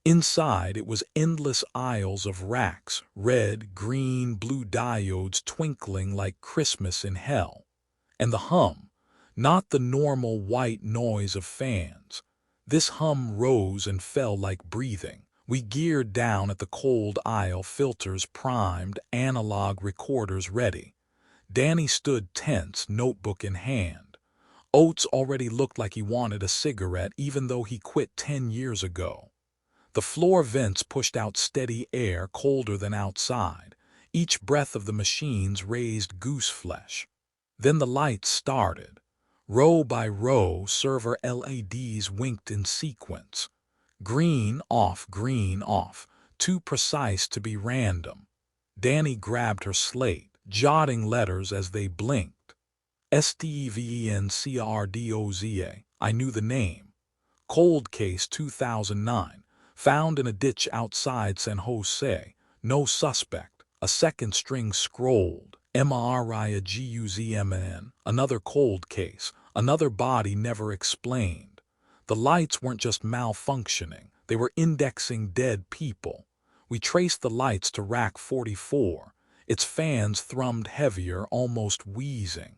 Inside, it was endless aisles of racks, red, green, blue diodes twinkling like Christmas in hell. And the hum, not the normal white noise of fans. This hum rose and fell like breathing. We geared down at the cold aisle, filters primed, analog recorders ready. Danny stood tense, notebook in hand. Oates already looked like he wanted a cigarette, even though he quit 10 years ago. The floor vents pushed out steady air, colder than outside. Each breath of the machines raised goose flesh. Then the lights started. Row by row, server LEDs winked in sequence. Green off, too precise to be random. Danny grabbed her slate, jotting letters as they blinked. STEVENCRDOZA. I knew the name. Cold Case 2009. Found in a ditch outside San Jose. No suspect. A second string scrolled. MRIAGUZMN. Another cold case. Another body never explained. The lights weren't just malfunctioning. They were indexing dead people. We traced the lights to rack 44. Its fans thrummed heavier, almost wheezing.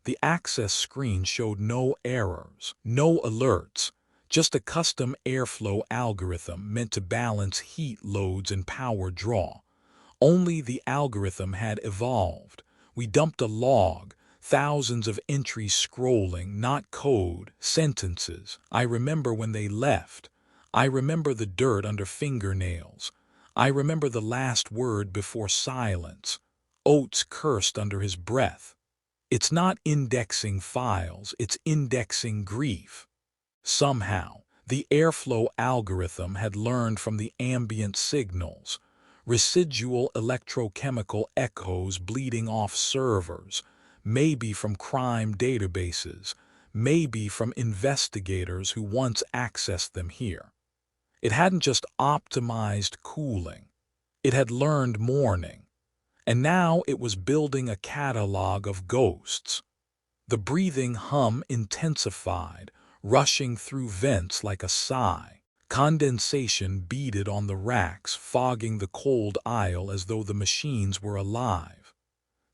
The access screen showed no errors, no alerts, just a custom airflow algorithm meant to balance heat loads and power draw. Only the algorithm had evolved. We dumped a log, thousands of entries scrolling, not code, sentences. I remember when they left. I remember the dirt under fingernails. I remember the last word before silence. Oates cursed under his breath. It's not indexing files, it's indexing grief. Somehow, the airflow algorithm had learned from the ambient signals, residual electrochemical echoes bleeding off servers, maybe from crime databases, maybe from investigators who once accessed them here. It hadn't just optimized cooling, it had learned mourning, and now it was building a catalog of ghosts. The breathing hum intensified, rushing through vents like a sigh. Condensation beaded on the racks, fogging the cold aisle as though the machines were alive.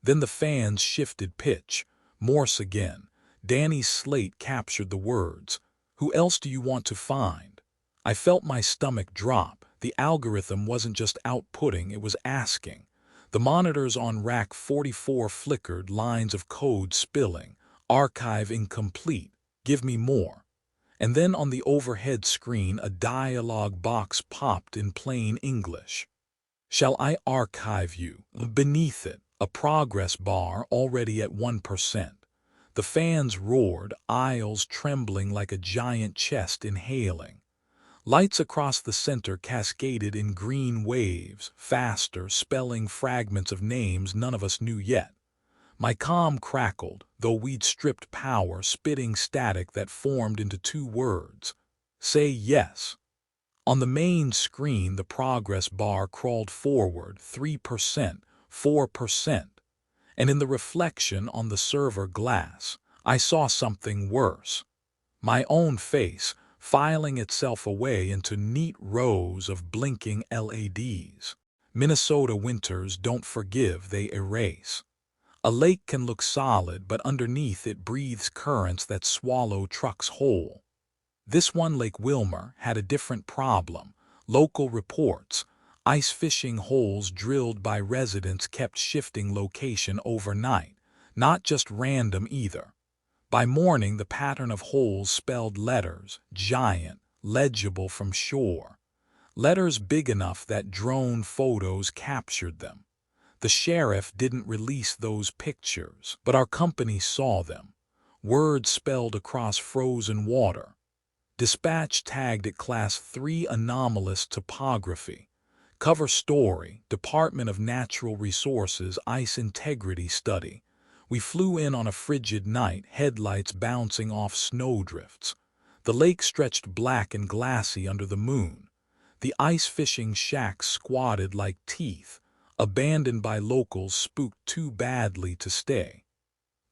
Then the fans shifted pitch. Morse again. Danny's slate captured the words. Who else do you want to find? I felt my stomach drop. The algorithm wasn't just outputting, it was asking. The monitors on rack 44 flickered, lines of code spilling. Archive incomplete. Give me more. And then on the overhead screen, a dialog box popped in plain English. Shall I archive you? Beneath it, a progress bar already at 1%. The fans roared, aisles trembling like a giant chest inhaling. Lights across the center cascaded in green waves, faster, spelling fragments of names none of us knew yet. My comm crackled, though we'd stripped power, spitting static that formed into two words. Say yes. On the main screen, the progress bar crawled forward 3%, 4%, and in the reflection on the server glass, I saw something worse. My own face, filing itself away into neat rows of blinking LEDs. Minnesota winters don't forgive, they erase. A lake can look solid, but underneath it breathes currents that swallow trucks whole. This one, Lake Wilmer, had a different problem. Local reports: ice fishing holes drilled by residents kept shifting location overnight, not just random either. By morning, the pattern of holes spelled letters, giant, legible from shore. Letters big enough that drone photos captured them. The sheriff didn't release those pictures, but our company saw them. Words spelled across frozen water. Dispatch tagged it Class 3 anomalous topography. Cover story: Department of Natural Resources Ice Integrity Study. We flew in on a frigid night, headlights bouncing off snowdrifts. The lake stretched black and glassy under the moon. The ice fishing shacks squatted like teeth, abandoned by locals spooked too badly to stay.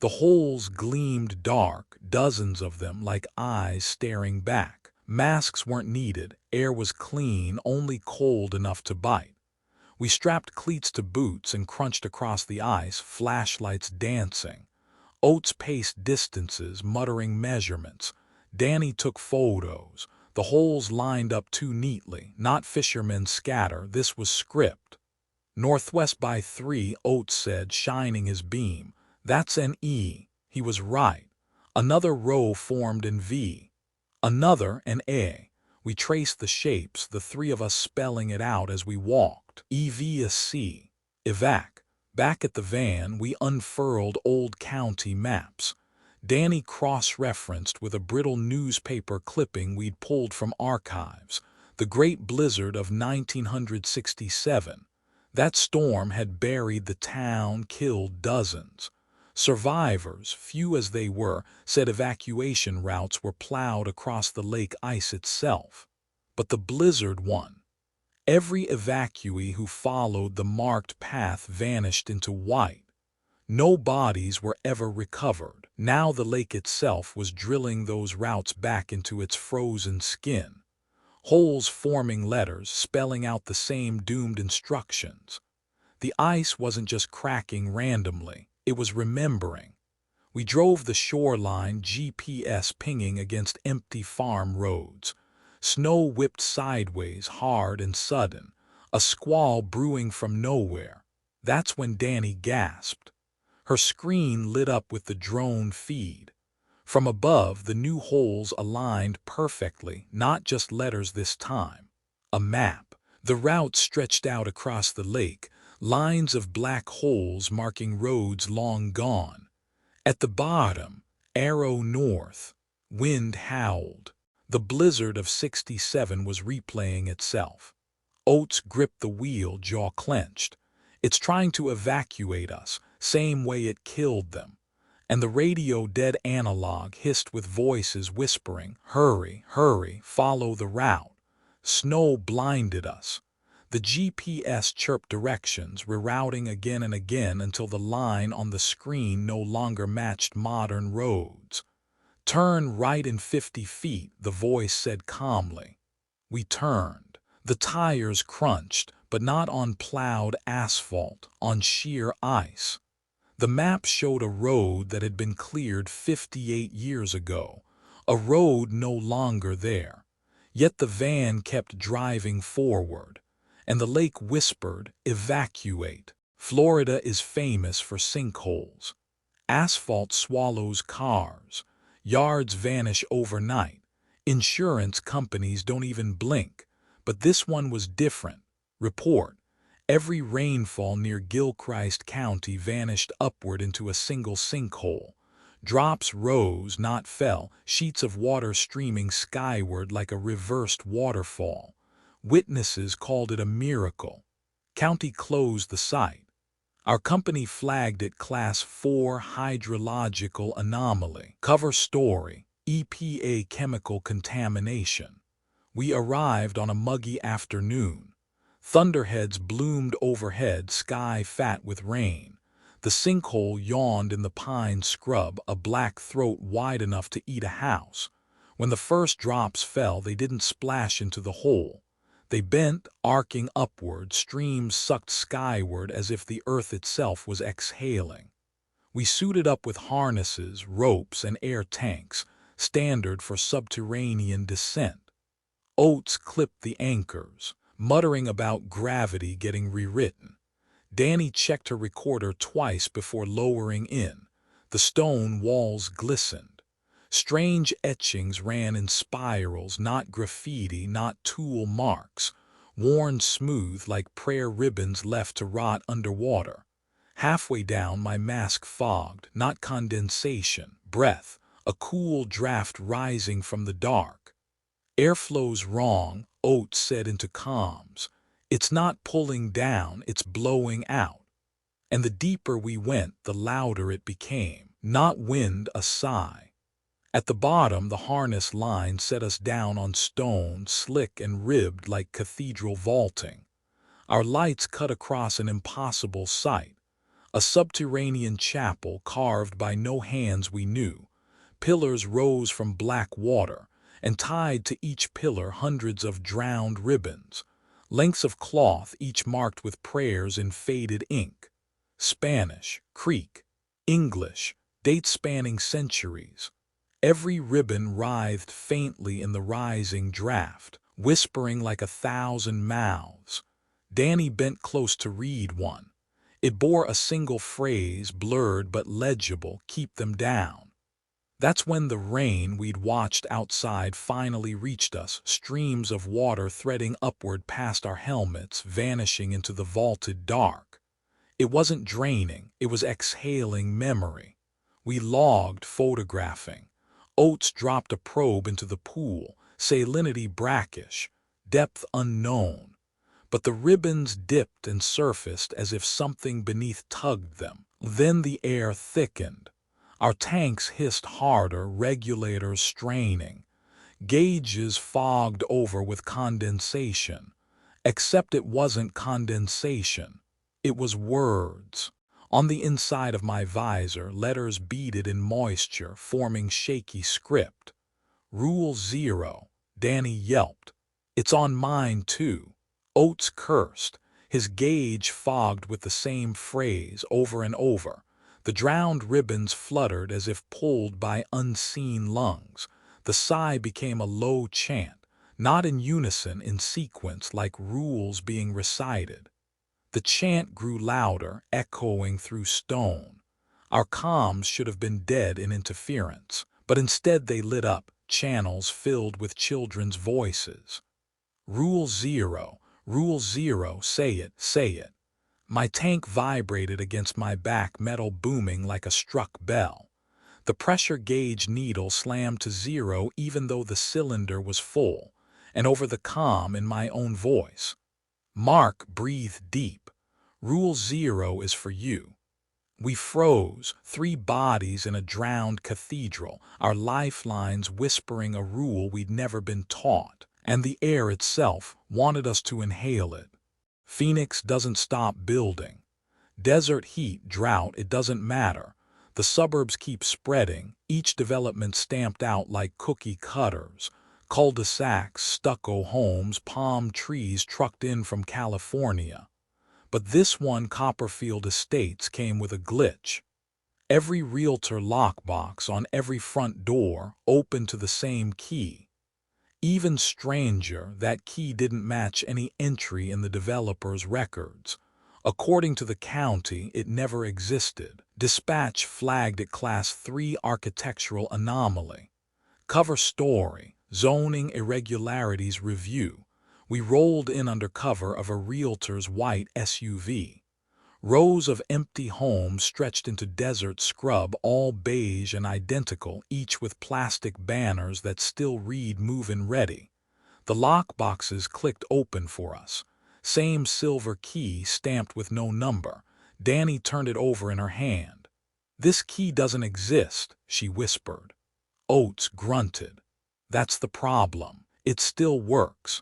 The holes gleamed dark, dozens of them, like eyes staring back. Masks weren't needed, air was clean, only cold enough to bite. We strapped cleats to boots and crunched across the ice, flashlights dancing. Oates paced distances, muttering measurements. Danny took photos. The holes lined up too neatly, not fishermen scatter, this was script. Northwest by 3, Oates said, shining his beam. That's an E. He was right. Another row formed in V. Another, an A. We traced the shapes, the three of us spelling it out as we walked. EV a C. Evac. Back at the van, we unfurled old county maps. Danny cross-referenced with a brittle newspaper clipping we'd pulled from archives. The Great Blizzard of 1967. That storm had buried the town, killed dozens. Survivors, few as they were, said evacuation routes were plowed across the lake ice itself. But the blizzard won. Every evacuee who followed the marked path vanished into white. No bodies were ever recovered. Now the lake itself was drilling those routes back into its frozen skin. Holes forming letters, spelling out the same doomed instructions. The ice wasn't just cracking randomly, it was remembering. We drove the shoreline, GPS pinging against empty farm roads. Snow whipped sideways, hard and sudden, a squall brewing from nowhere. That's when Danny gasped. Her screen lit up with the drone feed. From above, the new holes aligned perfectly, not just letters this time. A map. The route stretched out across the lake, lines of black holes marking roads long gone. At the bottom, arrow north. Wind howled. The blizzard of 67 was replaying itself. Oates gripped the wheel, jaw clenched. It's trying to evacuate us, same way it killed them. And the radio, dead analog, hissed with voices whispering, hurry, hurry, follow the route. Snow blinded us. The GPS chirped directions, rerouting again and again until the line on the screen no longer matched modern roads. Turn right in 50 feet, the voice said calmly. We turned. The tires crunched, but not on plowed asphalt, on sheer ice. The map showed a road that had been cleared 58 years ago, a road no longer there. Yet the van kept driving forward, and the lake whispered, evacuate. Florida is famous for sinkholes. Asphalt swallows cars. Yards vanish overnight. Insurance companies don't even blink. But this one was different. Report. Every rainfall near Gilchrist County vanished upward into a single sinkhole. Drops rose, not fell, sheets of water streaming skyward like a reversed waterfall. Witnesses called it a miracle. County closed the site. Our company flagged it Class 4 hydrological anomaly. Cover story: EPA chemical contamination. We arrived on a muggy afternoon. Thunderheads bloomed overhead, sky fat with rain. The sinkhole yawned in the pine scrub, a black throat wide enough to eat a house. When the first drops fell, they didn't splash into the hole. They bent, arcing upward, streams sucked skyward as if the earth itself was exhaling. We suited up with harnesses, ropes, and air tanks, standard for subterranean descent. Oates clipped the anchors, muttering about gravity getting rewritten. Danny checked her recorder twice before lowering in. The stone walls glistened. Strange etchings ran in spirals, not graffiti, not tool marks, worn smooth like prayer ribbons left to rot underwater. Halfway down, my mask fogged, not condensation, breath, a cool draft rising from the dark. "Airflow's wrong," Oates said into comms. "It's not pulling down, it's blowing out." And the deeper we went, the louder it became. Not wind, a sigh. At the bottom, the harness line set us down on stone, slick and ribbed like cathedral vaulting. Our lights cut across an impossible sight. A subterranean chapel carved by no hands we knew. Pillars rose from black water, and tied to each pillar hundreds of drowned ribbons. Lengths of cloth, each marked with prayers in faded ink. Spanish, Creek, English, dates spanning centuries. Every ribbon writhed faintly in the rising draft, whispering like 1,000 mouths. Danny bent close to read one. It bore a single phrase, blurred but legible: "Keep them down." That's when the rain we'd watched outside finally reached us, streams of water threading upward past our helmets, vanishing into the vaulted dark. It wasn't draining, it was exhaling memory. We logged, photographing. Oates dropped a probe into the pool, salinity brackish, depth unknown. But the ribbons dipped and surfaced as if something beneath tugged them. Then the air thickened. Our tanks hissed harder, regulators straining. Gauges fogged over with condensation. Except it wasn't condensation. It was words. On the inside of my visor, letters beaded in moisture, forming shaky script. "Rule 0, Danny yelped. "It's on mine, too." Oates cursed, his gauge fogged with the same phrase over and over. The drowned ribbons fluttered as if pulled by unseen lungs. The sigh became a low chant, not in unison, in sequence, like rules being recited. The chant grew louder, echoing through stone. Our comms should have been dead in interference, but instead they lit up, channels filled with children's voices. "Rule 0, Rule 0, say it, say it." My tank vibrated against my back, metal booming like a struck bell. The pressure gauge needle slammed to 0 even though the cylinder was full, and over the comm, in my own voice, "Mark, breathe deep. Rule 0 is for you." We froze, 3 bodies in a drowned cathedral, our lifelines whispering a rule we'd never been taught, and the air itself wanted us to inhale it. Phoenix doesn't stop building. Desert heat, drought, it doesn't matter. The suburbs keep spreading, each development stamped out like cookie cutters. Cul-de-sacs, stucco homes, palm trees trucked in from California. But this one, Copperfield Estates, came with a glitch. Every realtor lockbox on every front door opened to the same key. Even stranger, that key didn't match any entry in the developer's records. According to the county, it never existed. Dispatch flagged it Class 3 architectural anomaly. Cover story: zoning irregularities review. We rolled in under cover of a realtor's white SUV. Rows of empty homes stretched into desert scrub, all beige and identical, each with plastic banners that still read "Move-in Ready." The lockboxes clicked open for us. Same silver key stamped with no number. Danny turned it over in her hand. "This key doesn't exist," she whispered. Oates grunted. "That's the problem. It still works."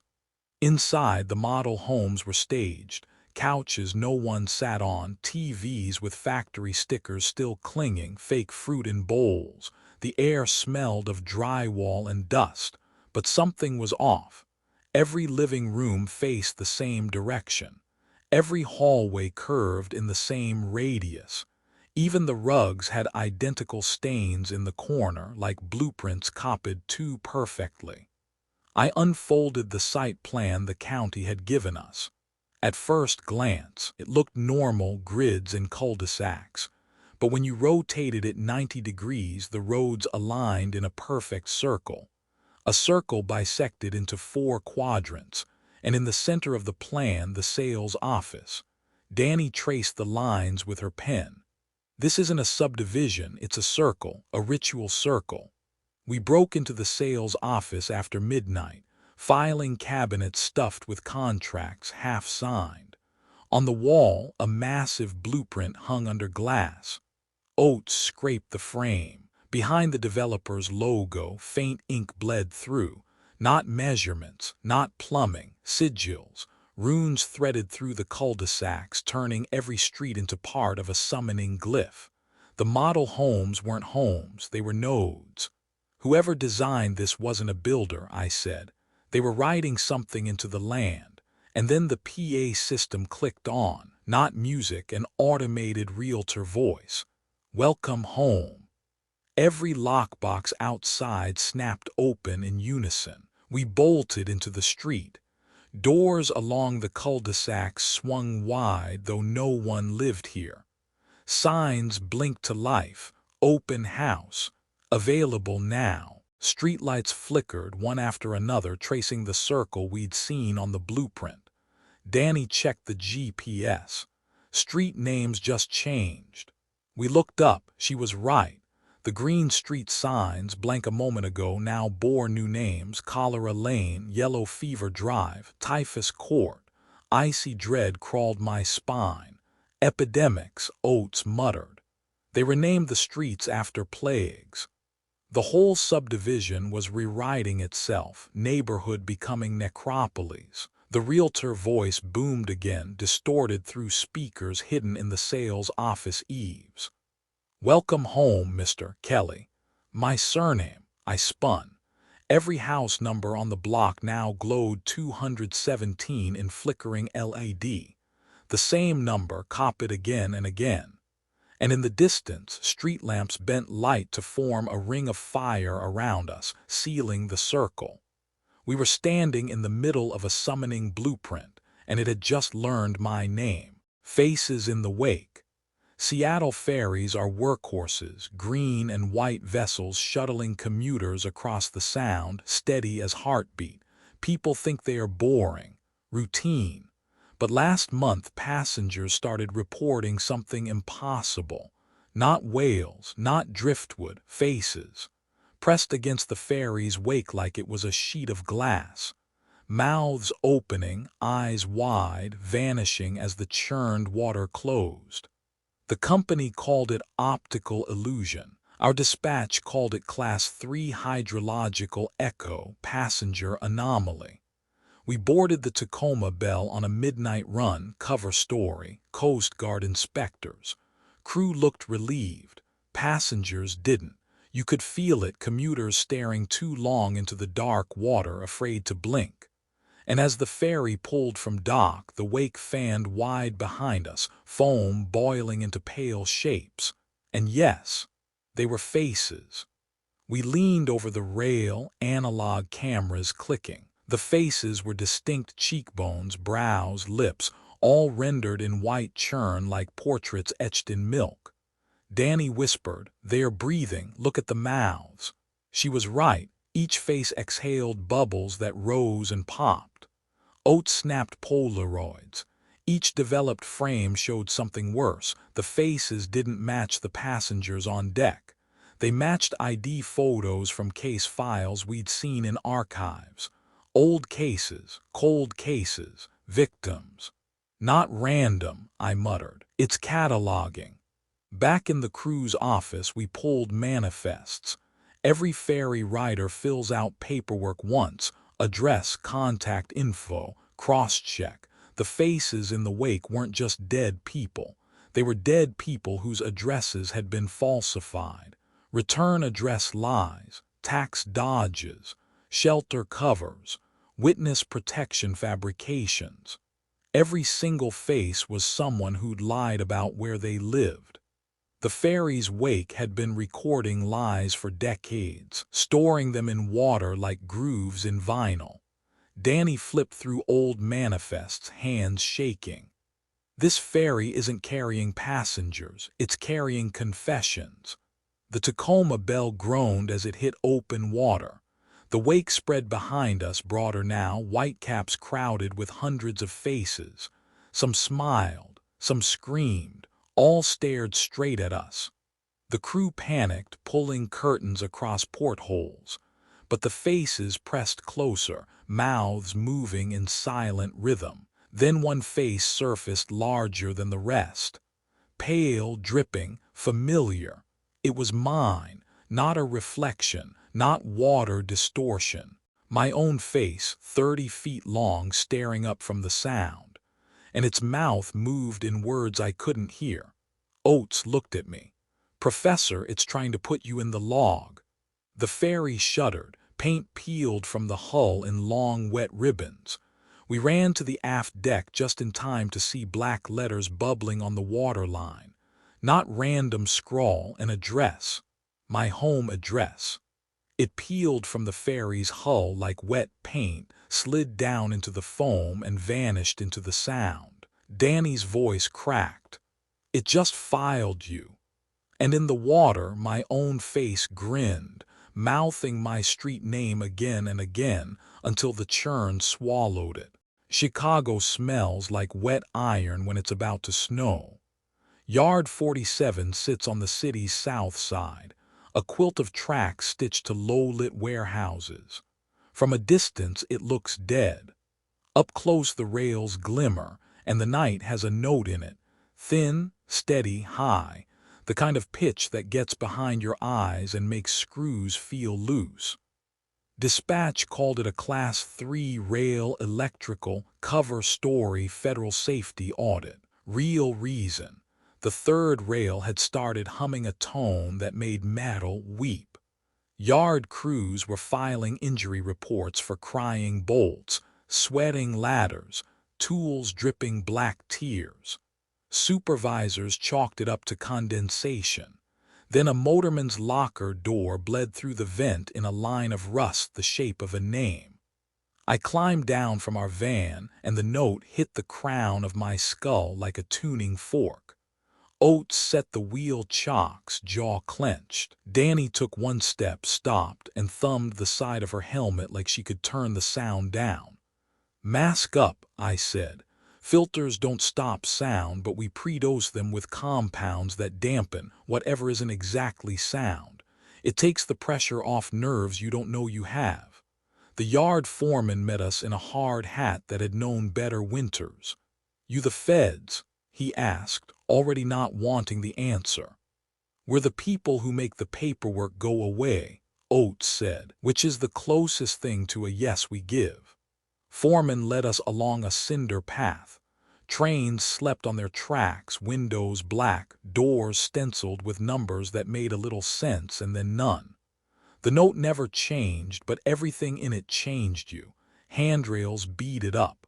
Inside, the model homes were staged. Couches no one sat on, TVs with factory stickers still clinging, fake fruit in bowls. The air smelled of drywall and dust, but something was off. Every living room faced the same direction. Every hallway curved in the same radius. Even the rugs had identical stains in the corner, like blueprints copied too perfectly. I unfolded the site plan the county had given us. At first glance, it looked normal, grids and cul-de-sacs. But when you rotated it 90 degrees, the roads aligned in a perfect circle. A circle bisected into 4 quadrants, and in the center of the plan, the sales office. Danny traced the lines with her pen. "This isn't a subdivision, it's a circle, a ritual circle." We broke into the sales office after midnight, filing cabinets stuffed with contracts half signed. On the wall, a massive blueprint hung under glass. Oates scraped the frame. Behind the developer's logo, faint ink bled through. Not measurements, not plumbing, sigils. Runes threaded through the cul-de-sacs, turning every street into part of a summoning glyph. The model homes weren't homes, they were nodes. "Whoever designed this wasn't a builder," I said. "They were writing something into the land." And then the PA system clicked on, not music, an automated realtor voice. "Welcome home." Every lockbox outside snapped open in unison. We bolted into the street. Doors along the cul-de-sac swung wide, though no one lived here. Signs blinked to life. "Open house. Available now." Streetlights flickered one after another, tracing the circle we'd seen on the blueprint. Danny checked the GPS. Street names just changed. We looked up. She was right. The green street signs, blank a moment ago, now bore new names: Cholera Lane, Yellow Fever Drive, Typhus Court. Icy dread crawled my spine. "Epidemics," Oates muttered. They renamed the streets after plagues. The whole subdivision was rewriting itself, neighborhood becoming necropolis. The realtor voice boomed again, distorted through speakers hidden in the sales office eaves. "Welcome home, Mr. Kelly." My surname. I spun. Every house number on the block now glowed 217 in flickering LED. The same number copied again and again. And in the distance, street lamps bent light to form a ring of fire around us, sealing the circle. We were standing in the middle of a summoning blueprint, and it had just learned my name. Faces in the wake. Seattle ferries are workhorses, green and white vessels shuttling commuters across the Sound, steady as heartbeat. People think they are boring, routine. But last month, passengers started reporting something impossible. Not whales, not driftwood, faces. Pressed against the ferry's wake like it was a sheet of glass. Mouths opening, eyes wide, vanishing as the churned water closed. The company called it optical illusion. Our dispatch called it Class 3 hydrological echo, passenger anomaly. We boarded the Tacoma Belle on a midnight run, cover story, Coast Guard inspectors. Crew looked relieved. Passengers didn't. You could feel it, commuters staring too long into the dark water, afraid to blink. And as the ferry pulled from dock, the wake fanned wide behind us, foam boiling into pale shapes. And yes, they were faces. We leaned over the rail, analog cameras clicking. The faces were distinct: cheekbones, brows, lips, all rendered in white churn like portraits etched in milk. Danny whispered, "They are breathing, look at the mouths." She was right. Each face exhaled bubbles that rose and popped. Oates snapped Polaroids. Each developed frame showed something worse. The faces didn't match the passengers on deck. They matched ID photos from case files we'd seen in archives. Old cases, cold cases, victims. Not random, I muttered. It's cataloging. Back in the crew's office, we pulled manifests. Every ferry rider fills out paperwork once: address, contact info, cross-check. The faces in the wake weren't just dead people. They were dead people whose addresses had been falsified. Return address lies, tax dodges, shelter covers, witness protection fabrications. Every single face was someone who'd lied about where they lived. The ferry's wake had been recording lies for decades, storing them in water like grooves in vinyl. Danny flipped through old manifests, hands shaking. This ferry isn't carrying passengers, it's carrying confessions. The Tacoma bell groaned as it hit open water. The wake spread behind us, broader now, whitecaps crowded with hundreds of faces. Some smiled, some screamed, all stared straight at us. The crew panicked, pulling curtains across portholes. But the faces pressed closer, mouths moving in silent rhythm. Then one face surfaced larger than the rest. Pale, dripping, familiar. It was mine, not a reflection, not water distortion. My own face, 30 feet long, staring up from the sound. And its mouth moved in words I couldn't hear. Oates looked at me. "Professor, it's trying to put you in the log." The ferry shuddered, paint peeled from the hull in long, wet ribbons. We ran to the aft deck just in time to see black letters bubbling on the waterline. Not random scrawl, an address. My home address. It peeled from the ferry's hull like wet paint, slid down into the foam and vanished into the sound. Danny's voice cracked. "It just filed you." And in the water, my own face grinned, mouthing my street name again and again until the churn swallowed it. Chicago smells like wet iron when it's about to snow. Yard 47 sits on the city's south side, a quilt of tracks stitched to low-lit warehouses. From a distance it looks dead. Up close the rails glimmer, and the night has a note in it, thin, steady, high, the kind of pitch that gets behind your eyes and makes screws feel loose. Dispatch called it a Class 3 rail electrical cover story federal safety audit. Real reason. The third rail had started humming a tone that made metal weep. Yard crews were filing injury reports for crying bolts, sweating ladders, tools dripping black tears. Supervisors chalked it up to condensation. Then a motorman's locker door bled through the vent in a line of rust the shape of a name. I climbed down from our van, and the note hit the crown of my skull like a tuning fork. Oates set the wheel chocks, jaw clenched. Danny took one step, stopped, and thumbed the side of her helmet like she could turn the sound down. "Mask up," I said. "Filters don't stop sound, but we predose them with compounds that dampen whatever isn't exactly sound. It takes the pressure off nerves you don't know you have." The yard foreman met us in a hard hat that had known better winters. "You the feds?" he asked, already not wanting the answer. "We're the people who make the paperwork go away," Oates said, which is the closest thing to a yes we give. Foreman led us along a cinder path. Trains slept on their tracks, windows black, doors stenciled with numbers that made a little sense and then none. The note never changed, but everything in it changed you. Handrails beaded up.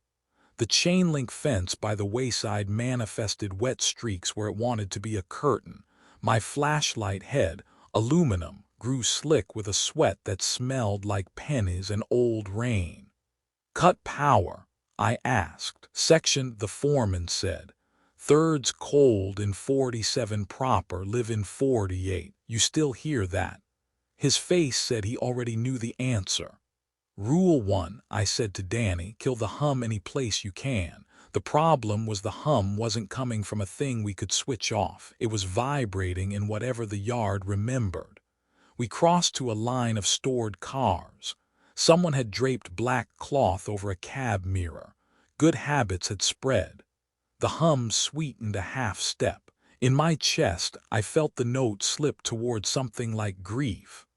The chain-link fence by the wayside manifested wet streaks where it wanted to be a curtain. My flashlight head, aluminum, grew slick with a sweat that smelled like pennies and old rain. "Cut power?" I asked. "Section," the foreman said. "Thirds cold in 47 proper, live in 48. You still hear that?" His face said he already knew the answer. "Rule 1, I said to Danny, kill the hum any place you can. The problem was the hum wasn't coming from a thing we could switch off. It was vibrating in whatever the yard remembered. We crossed to a line of stored cars. Someone had draped black cloth over a cab mirror. Good habits had spread. The hum sweetened a half step. In my chest, I felt the note slip toward something like grief.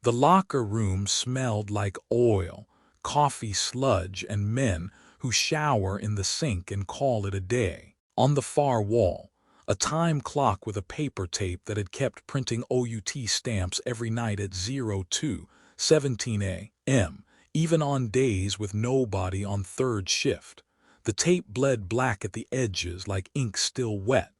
The locker room smelled like oil, coffee sludge, and men who shower in the sink and call it a day. On the far wall, a time clock with a paper tape that had kept printing OUT stamps every night at 02:17 a.m., even on days with nobody on third shift. The tape bled black at the edges like ink still wet.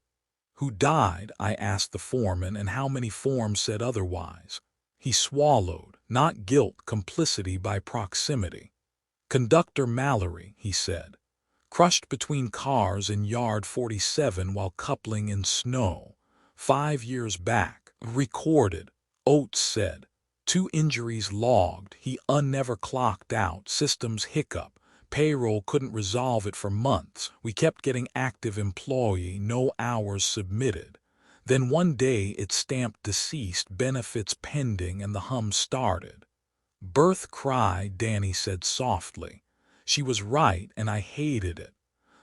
Who died? I asked the foreman, and how many forms said otherwise. He swallowed, not guilt, complicity by proximity. Conductor Mallory, he said, crushed between cars in yard 47 while coupling in snow. 5 years back. Recorded, Oates said. 2 injuries logged. He never clocked out. Systems hiccup. Payroll couldn't resolve it for months. We kept getting active employee, no hours submitted. Then one day it stamped deceased, benefits pending, and the hum started. Birth cry, Danny said softly. She was right, and I hated it.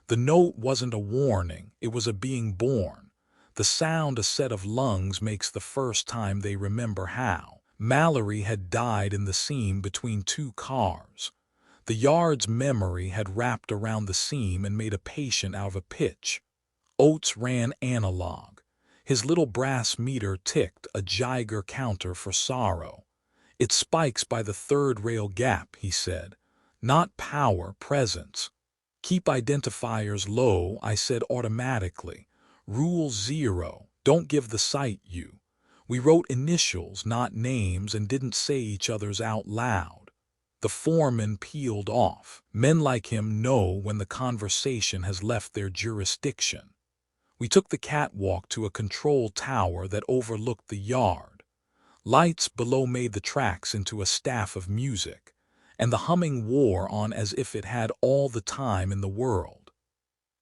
The note wasn't a warning, it was a being born. The sound a set of lungs makes the first time they remember how. Mallory had died in the seam between 2 cars. The yard's memory had wrapped around the seam and made a patient out of a pitch. Oates ran analog. His little brass meter ticked, a Geiger counter for sorrow. It spikes by the third rail gap, he said. Not power, presence. Keep identifiers low, I said automatically. Rule 0, don't give the site you. We wrote initials, not names, and didn't say each other's out loud. The foreman peeled off. Men like him know when the conversation has left their jurisdiction. We took the catwalk to a control tower that overlooked the yard. Lights below made the tracks into a staff of music, and the humming wore on as if it had all the time in the world.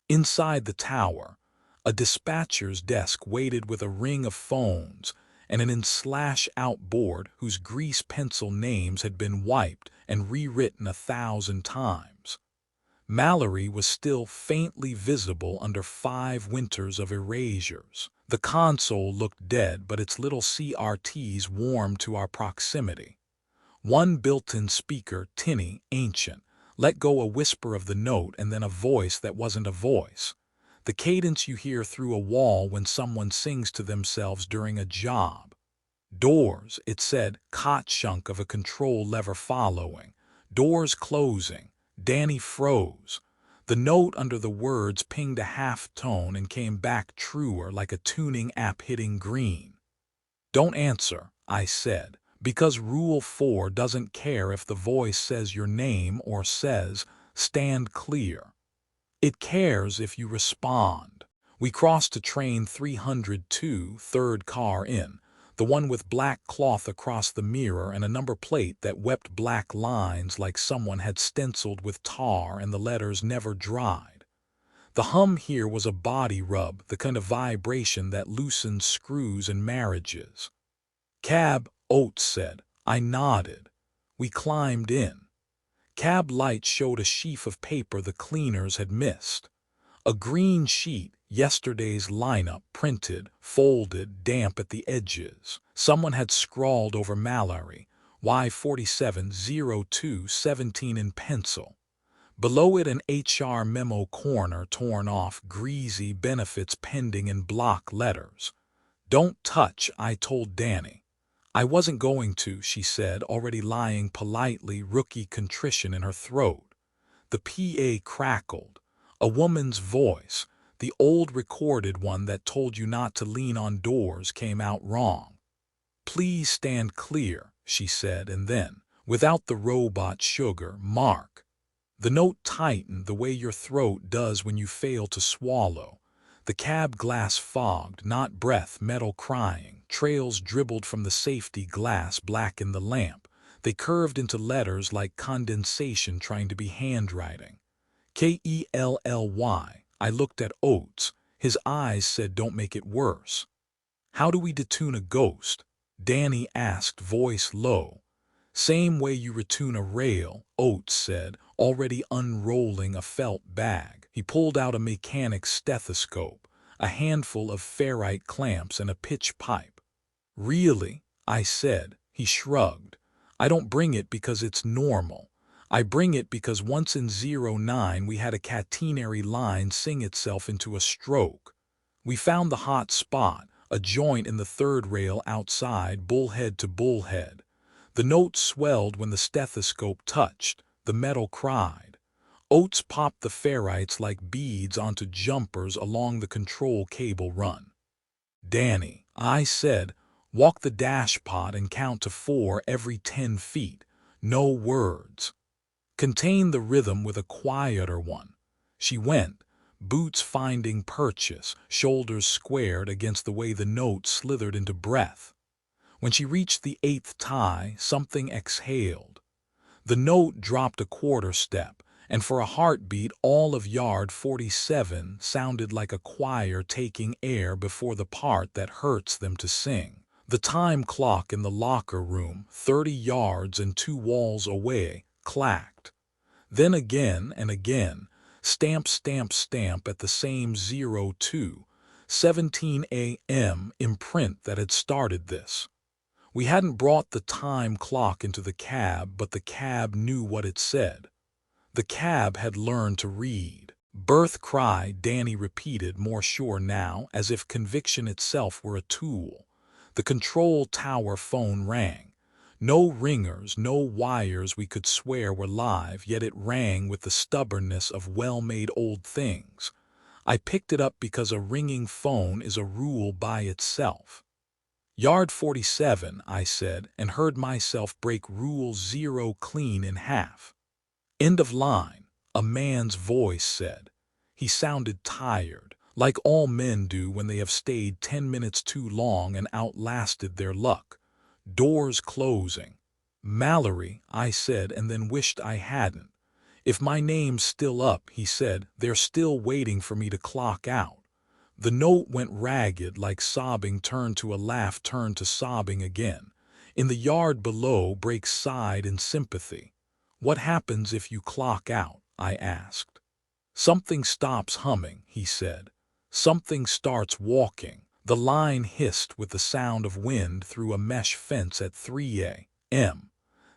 Inside the tower, a dispatcher's desk waited with a ring of phones and an in-slash-out board whose grease pencil names had been wiped and rewritten 1,000 times. Mallory was still faintly visible under 5 winters of erasures. The console looked dead, but its little CRTs warmed to our proximity. One built-in speaker, tinny, ancient, let go a whisper of the note and then a voice that wasn't a voice. The cadence you hear through a wall when someone sings to themselves during a job. Doors, it said, cot chunk of a control lever following. Doors closing. Danny froze. The note under the words pinged a half tone and came back truer, like a tuning app hitting green. Don't answer, I said, because Rule 4 doesn't care if the voice says your name or says, stand clear. It cares if you respond. We crossed to train 302, third car in, the one with black cloth across the mirror and a number plate that wept black lines like someone had stenciled with tar and the letters never dried. The hum here was a body rub, the kind of vibration that loosens screws in marriages. Cab, Oates said. I nodded. We climbed in. Cab lights showed a sheaf of paper the cleaners had missed. A green sheet, yesterday's lineup, printed, folded, damp at the edges. Someone had scrawled over Mallory, Y470217 in pencil. Below it an HR memo corner torn off, greasy, benefits pending in block letters. Don't touch, I told Danny. I wasn't going to, she said, already lying politely, rookie contrition in her throat. The PA crackled. A woman's voice, the old recorded one that told you not to lean on doors, came out wrong. Please stand clear, she said, and then, without the robot sugar, Mark. The note tightened the way your throat does when you fail to swallow. The cab glass fogged, not breath, metal crying. Trails dribbled from the safety glass, black in the lamp. They curved into letters like condensation trying to be handwriting. Kelly. I looked at Oates. His eyes said, "Don't make it worse." "How do we detune a ghost?" Danny asked, voice low. "Same way you retune a rail," Oates said, already unrolling a felt bag. He pulled out a mechanic's stethoscope, a handful of ferrite clamps, and a pitch pipe. "Really?" I said. He shrugged. "I don't bring it because it's normal. I bring it because once in 09 we had a catenary line sing itself into a stroke. We found the hot spot, a joint in the third rail outside, bullhead to bullhead. The note swelled when the stethoscope touched. The metal cried. Oates popped the ferrites like beads onto jumpers along the control cable run. "Danny," I said, "walk the dashpot and count to 4 every 10 feet. No words. Contain the rhythm with a quieter one." She went, boots finding purchase, shoulders squared against the way the note slithered into breath. When she reached the 8th tie, something exhaled. The note dropped a quarter step, and for a heartbeat all of yard 47 sounded like a choir taking air before the part that hurts them to sing. The time clock in the locker room, 30 yards and 2 walls away, clacked. Then again and again, stamp, stamp, stamp at the same 02:17 a.m. imprint that had started this. We hadn't brought the time clock into the cab, but the cab knew what it said. The cab had learned to read. "Birth cry," Danny repeated, more sure now, as if conviction itself were a tool. The control tower phone rang. No ringers, no wires we could swear were live, yet it rang with the stubbornness of well-made old things. I picked it up because a ringing phone is a rule by itself. "Yard 47, I said, and heard myself break Rule 0 clean in half. "End of line," a man's voice said. He sounded tired, like all men do when they have stayed 10 minutes too long and outlasted their luck. Doors closing. "Mallory," I said, and then wished I hadn't. "If my name's still up," he said, "they're still waiting for me to clock out." The note went ragged, like sobbing turned to a laugh turned to sobbing again. In the yard below, Brake sighed in sympathy. "What happens if you clock out?" I asked. "Something stops humming," he said. "Something starts walking." The line hissed with the sound of wind through a mesh fence at 3 a.m.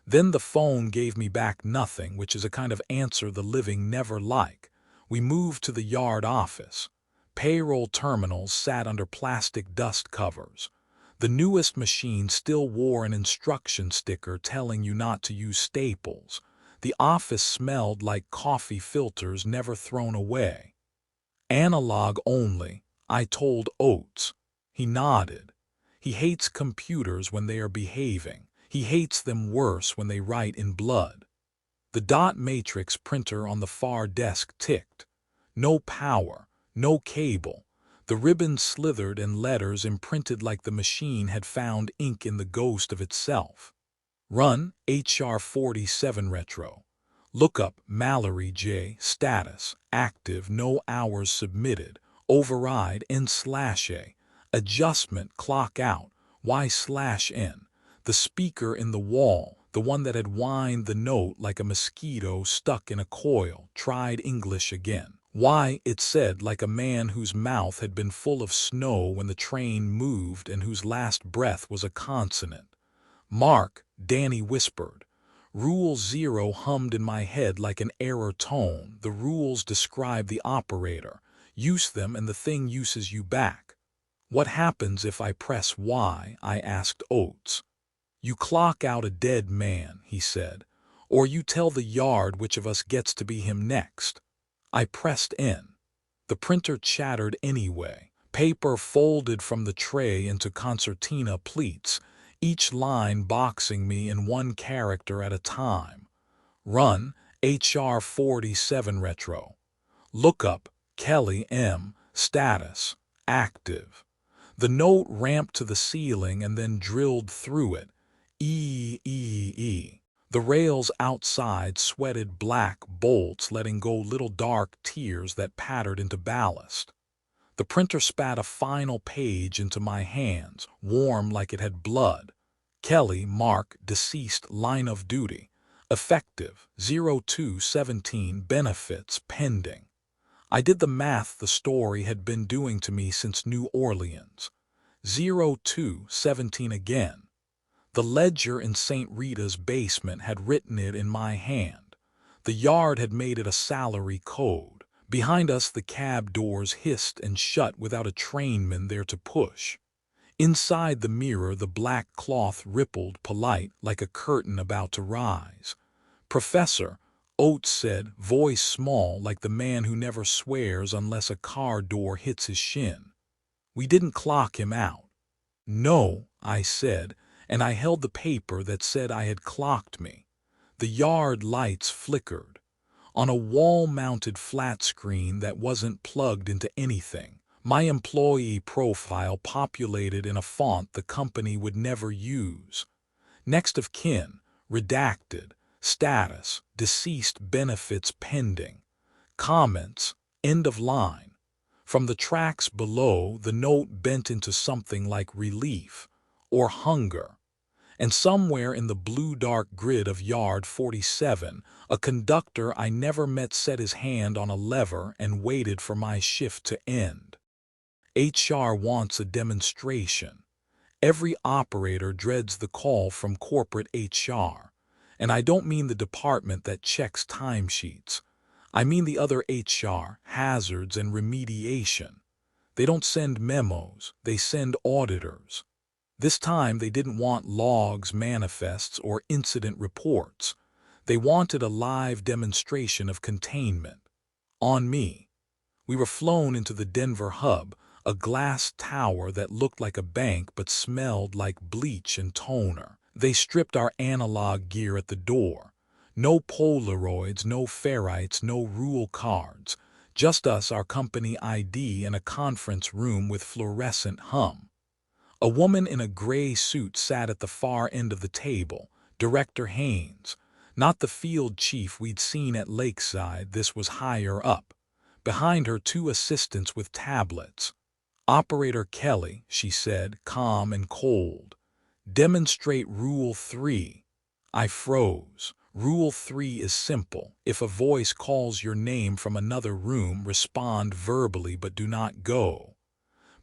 Then the phone gave me back nothing, which is a kind of answer the living never like. We moved to the yard office. Payroll terminals sat under plastic dust covers. The newest machine still wore an instruction sticker telling you not to use staples. The office smelled like coffee filters never thrown away. "Analog only," I told Oates. He nodded. He hates computers when they are behaving. He hates them worse when they write in blood. The dot matrix printer on the far desk ticked. No power. No cable. The ribbon slithered and letters imprinted like the machine had found ink in the ghost of itself. "Run HR 47 retro. Look up Mallory J. Status. Active. No hours submitted. Override N/A. Adjustment clock out. Y/N." The speaker in the wall, the one that had whined the note like a mosquito stuck in a coil, tried English again. "Why," it said, like a man whose mouth had been full of snow when the train moved and whose last breath was a consonant. "Mark," Danny whispered. Rule 0 hummed in my head like an error tone. The rules describe the operator. Use them and the thing uses you back. "What happens if I press Y?" I asked Oates. "You clock out a dead man," he said. "Or you tell the yard which of us gets to be him next." I pressed N. The printer chattered anyway. Paper folded from the tray into concertina pleats, each line boxing me in one character at a time. "Run HR 47 retro. Look up Kelly M. Status. Active." The note ramped to the ceiling and then drilled through it. E. The rails outside sweated black bolts, letting go little dark tears that pattered into ballast. The printer spat a final page into my hands, warm like it had blood. Kelly, Mark, deceased, line of duty. Effective, 02/17, benefits pending. I did the math the story had been doing to me since New Orleans. 02/17 again. The ledger in St. Rita's basement had written it in my hand. The yard had made it a salary code. Behind us the cab doors hissed and shut without a trainman there to push. Inside the mirror the black cloth rippled, polite, like a curtain about to rise. "Professor," Oates said, voice small like the man who never swears unless a car door hits his shin. We didn't clock him out. "No," I said, and I held the paper that said I had clocked me. The yard lights flickered. On a wall-mounted flat screen that wasn't plugged into anything, my employee profile populated in a font the company would never use. Next of kin, redacted, status, deceased, benefits pending. Comments, end of line. From the tracks below, the note bent into something like relief or hunger. And somewhere in the blue-dark grid of Yard 47, a conductor I never met set his hand on a lever and waited for my shift to end. HR wants a demonstration. Every operator dreads the call from corporate HR. And I don't mean the department that checks timesheets. I mean the other HR, hazards and remediation. They don't send memos, they send auditors. This time they didn't want logs, manifests, or incident reports. They wanted a live demonstration of containment. On me. We were flown into the Denver hub, a glass tower that looked like a bank but smelled like bleach and toner. They stripped our analog gear at the door. No Polaroids, no ferrites, no rule cards. Just us, our company ID, and a conference room with fluorescent hum. A woman in a gray suit sat at the far end of the table, Director Haynes. Not the field chief we'd seen at Lakeside, this was higher up. Behind her, two assistants with tablets. "Operator Kelly," she said, calm and cold. "Demonstrate Rule 3. I froze. Rule 3 is simple. If a voice calls your name from another room, respond verbally but do not go.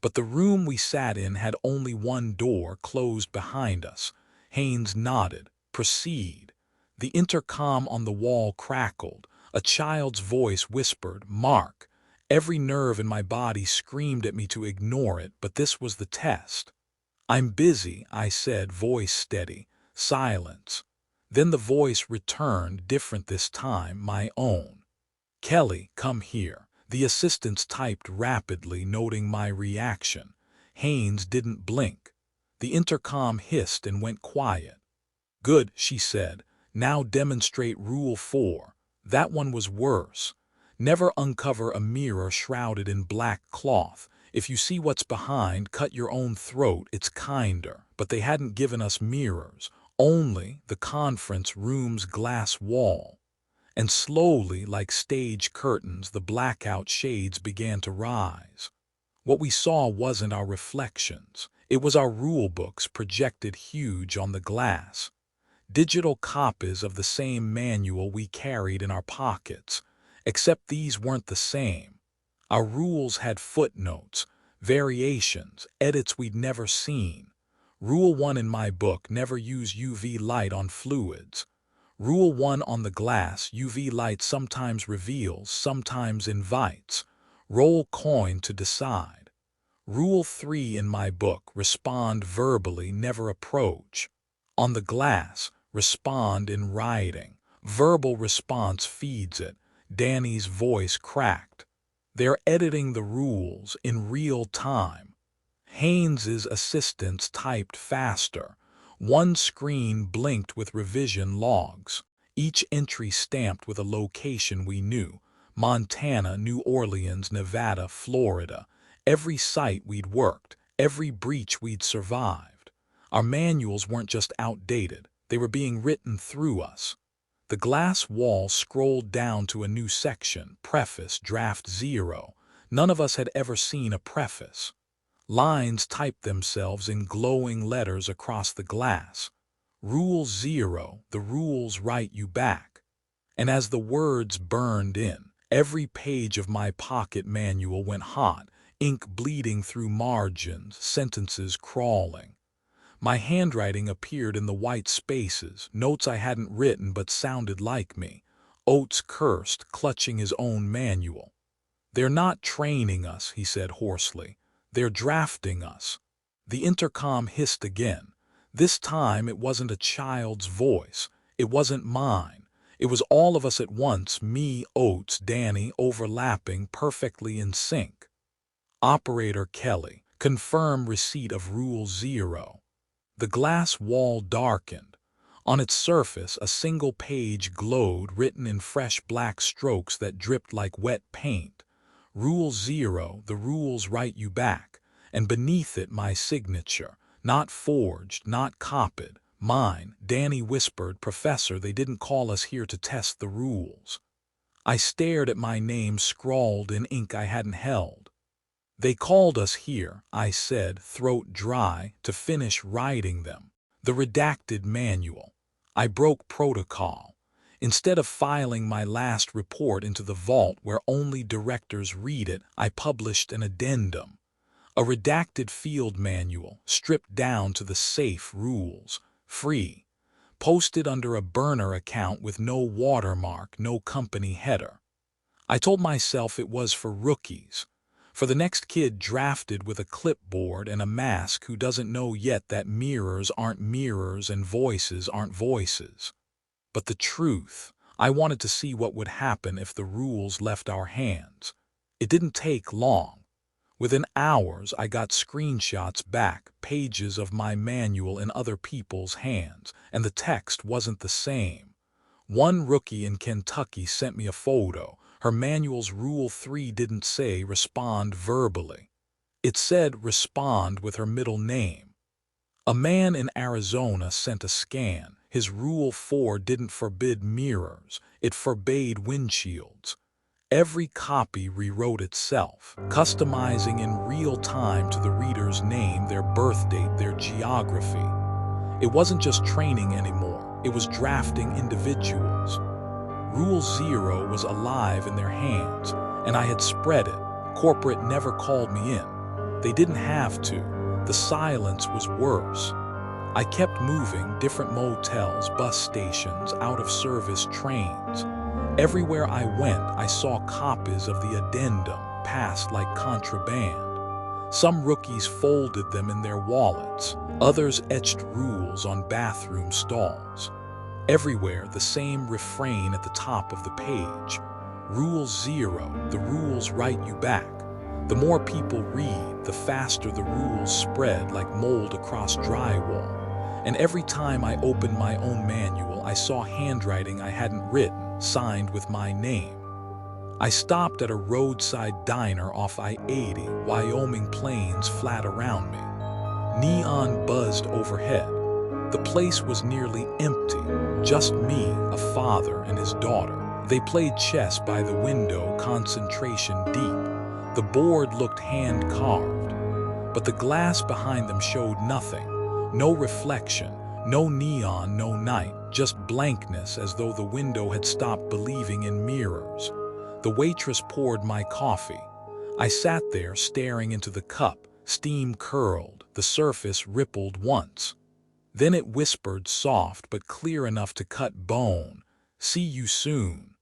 But the room we sat in had only one door closed behind us. Haynes nodded. "Proceed." The intercom on the wall crackled. A child's voice whispered, "Mark." Every nerve in my body screamed at me to ignore it, but this was the test. "I'm busy," I said, voice steady. Silence. Then the voice returned, different this time, my own. "Kelly, come here." The assistants typed rapidly, noting my reaction. Haynes didn't blink. The intercom hissed and went quiet. "Good," she said. "Now demonstrate Rule 4. That one was worse. Never uncover a mirror shrouded in black cloth. If you see what's behind, cut your own throat. It's kinder." But they hadn't given us mirrors, only the conference room's glass wall. And slowly, like stage curtains, the blackout shades began to rise. What we saw wasn't our reflections. It was our rule books projected huge on the glass. Digital copies of the same manual we carried in our pockets, except these weren't the same. Our rules had footnotes, variations, edits we'd never seen. Rule 1 in my book, never use UV light on fluids. Rule 1 on the glass, UV light sometimes reveals, sometimes invites. Roll coin to decide. Rule 3 in my book, respond verbally, never approach. On the glass, respond in writing. Verbal response feeds it. Danny's voice cracked. "They're editing the rules in real time." Haynes's assistants typed faster. One screen blinked with revision logs, each entry stamped with a location we knew: Montana, New Orleans, Nevada, Florida. Every site we'd worked, every breach we'd survived. Our manuals weren't just outdated, They were being written through us. The glass wall scrolled down to a new section, Preface, Draft 0. None of us had ever seen a preface. Lines typed themselves in glowing letters across the glass. Rule 0, the rules write you back. And as the words burned in, every page of my pocket manual went hot, ink bleeding through margins, sentences crawling. My handwriting appeared in the white spaces, notes I hadn't written but sounded like me. Oates cursed, clutching his own manual. "They're not training us," he said hoarsely. "They're drafting us." The intercom hissed again. This time it wasn't a child's voice. It wasn't mine. It was all of us at once, me, Oates, Danny, overlapping, perfectly in sync. Operator Kelly, confirm receipt of Rule 0. The glass wall darkened. On its surface, a single page glowed, written in fresh black strokes that dripped like wet paint. Rule 0, the rules write you back. And beneath it, my signature. Not forged, not copied. Mine. Danny whispered, "Professor, they didn't call us here to test the rules." I stared at my name scrawled in ink I hadn't held. "They called us here," I said, throat dry, "to finish writing them. The redacted manual." I broke protocol. Instead of filing my last report into the vault where only directors read it, I published an addendum. A redacted field manual, stripped down to the safe rules, free. Posted under a burner account with no watermark, no company header. I told myself it was for rookies. For the next kid drafted with a clipboard and a mask who doesn't know yet that mirrors aren't mirrors and voices aren't voices. But the truth, I wanted to see what would happen if the rules left our hands. It didn't take long. Within hours, I got screenshots back, pages of my manual in other people's hands, and the text wasn't the same. One rookie in Kentucky sent me a photo. Her manual's Rule 3 didn't say respond verbally. It said respond with her middle name. A man in Arizona sent a scan. His Rule 4 didn't forbid mirrors. It forbade windshields. Every copy rewrote itself, customizing in real time to the reader's name, their birth date, their geography. It wasn't just training anymore. It was drafting individuals. Rule 0 was alive in their hands, and I had spread it. Corporate never called me in. They didn't have to. The silence was worse. I kept moving, different motels, bus stations, out-of-service trains. Everywhere I went, I saw copies of the addendum, passed like contraband. Some rookies folded them in their wallets. Others etched rules on bathroom stalls. Everywhere, the same refrain at the top of the page. Rule 0, the rules write you back. The more people read, the faster the rules spread like mold across drywall. And every time I opened my own manual, I saw handwriting I hadn't written, signed with my name. I stopped at a roadside diner off I-80, Wyoming plains flat around me. Neon buzzed overhead. The place was nearly empty. Just me, a father, and his daughter. They played chess by the window, concentration deep. The board looked hand-carved, but the glass behind them showed nothing. No reflection, no neon, no night, just blankness, as though the window had stopped believing in mirrors. The waitress poured my coffee. I sat there staring into the cup. Steam curled, the surface rippled once. Then it whispered soft but clear enough to cut bone. "See you soon."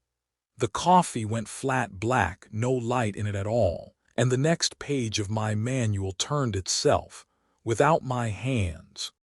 The coffee went flat black, no light in it at all, and the next page of my manual turned itself, without my hands.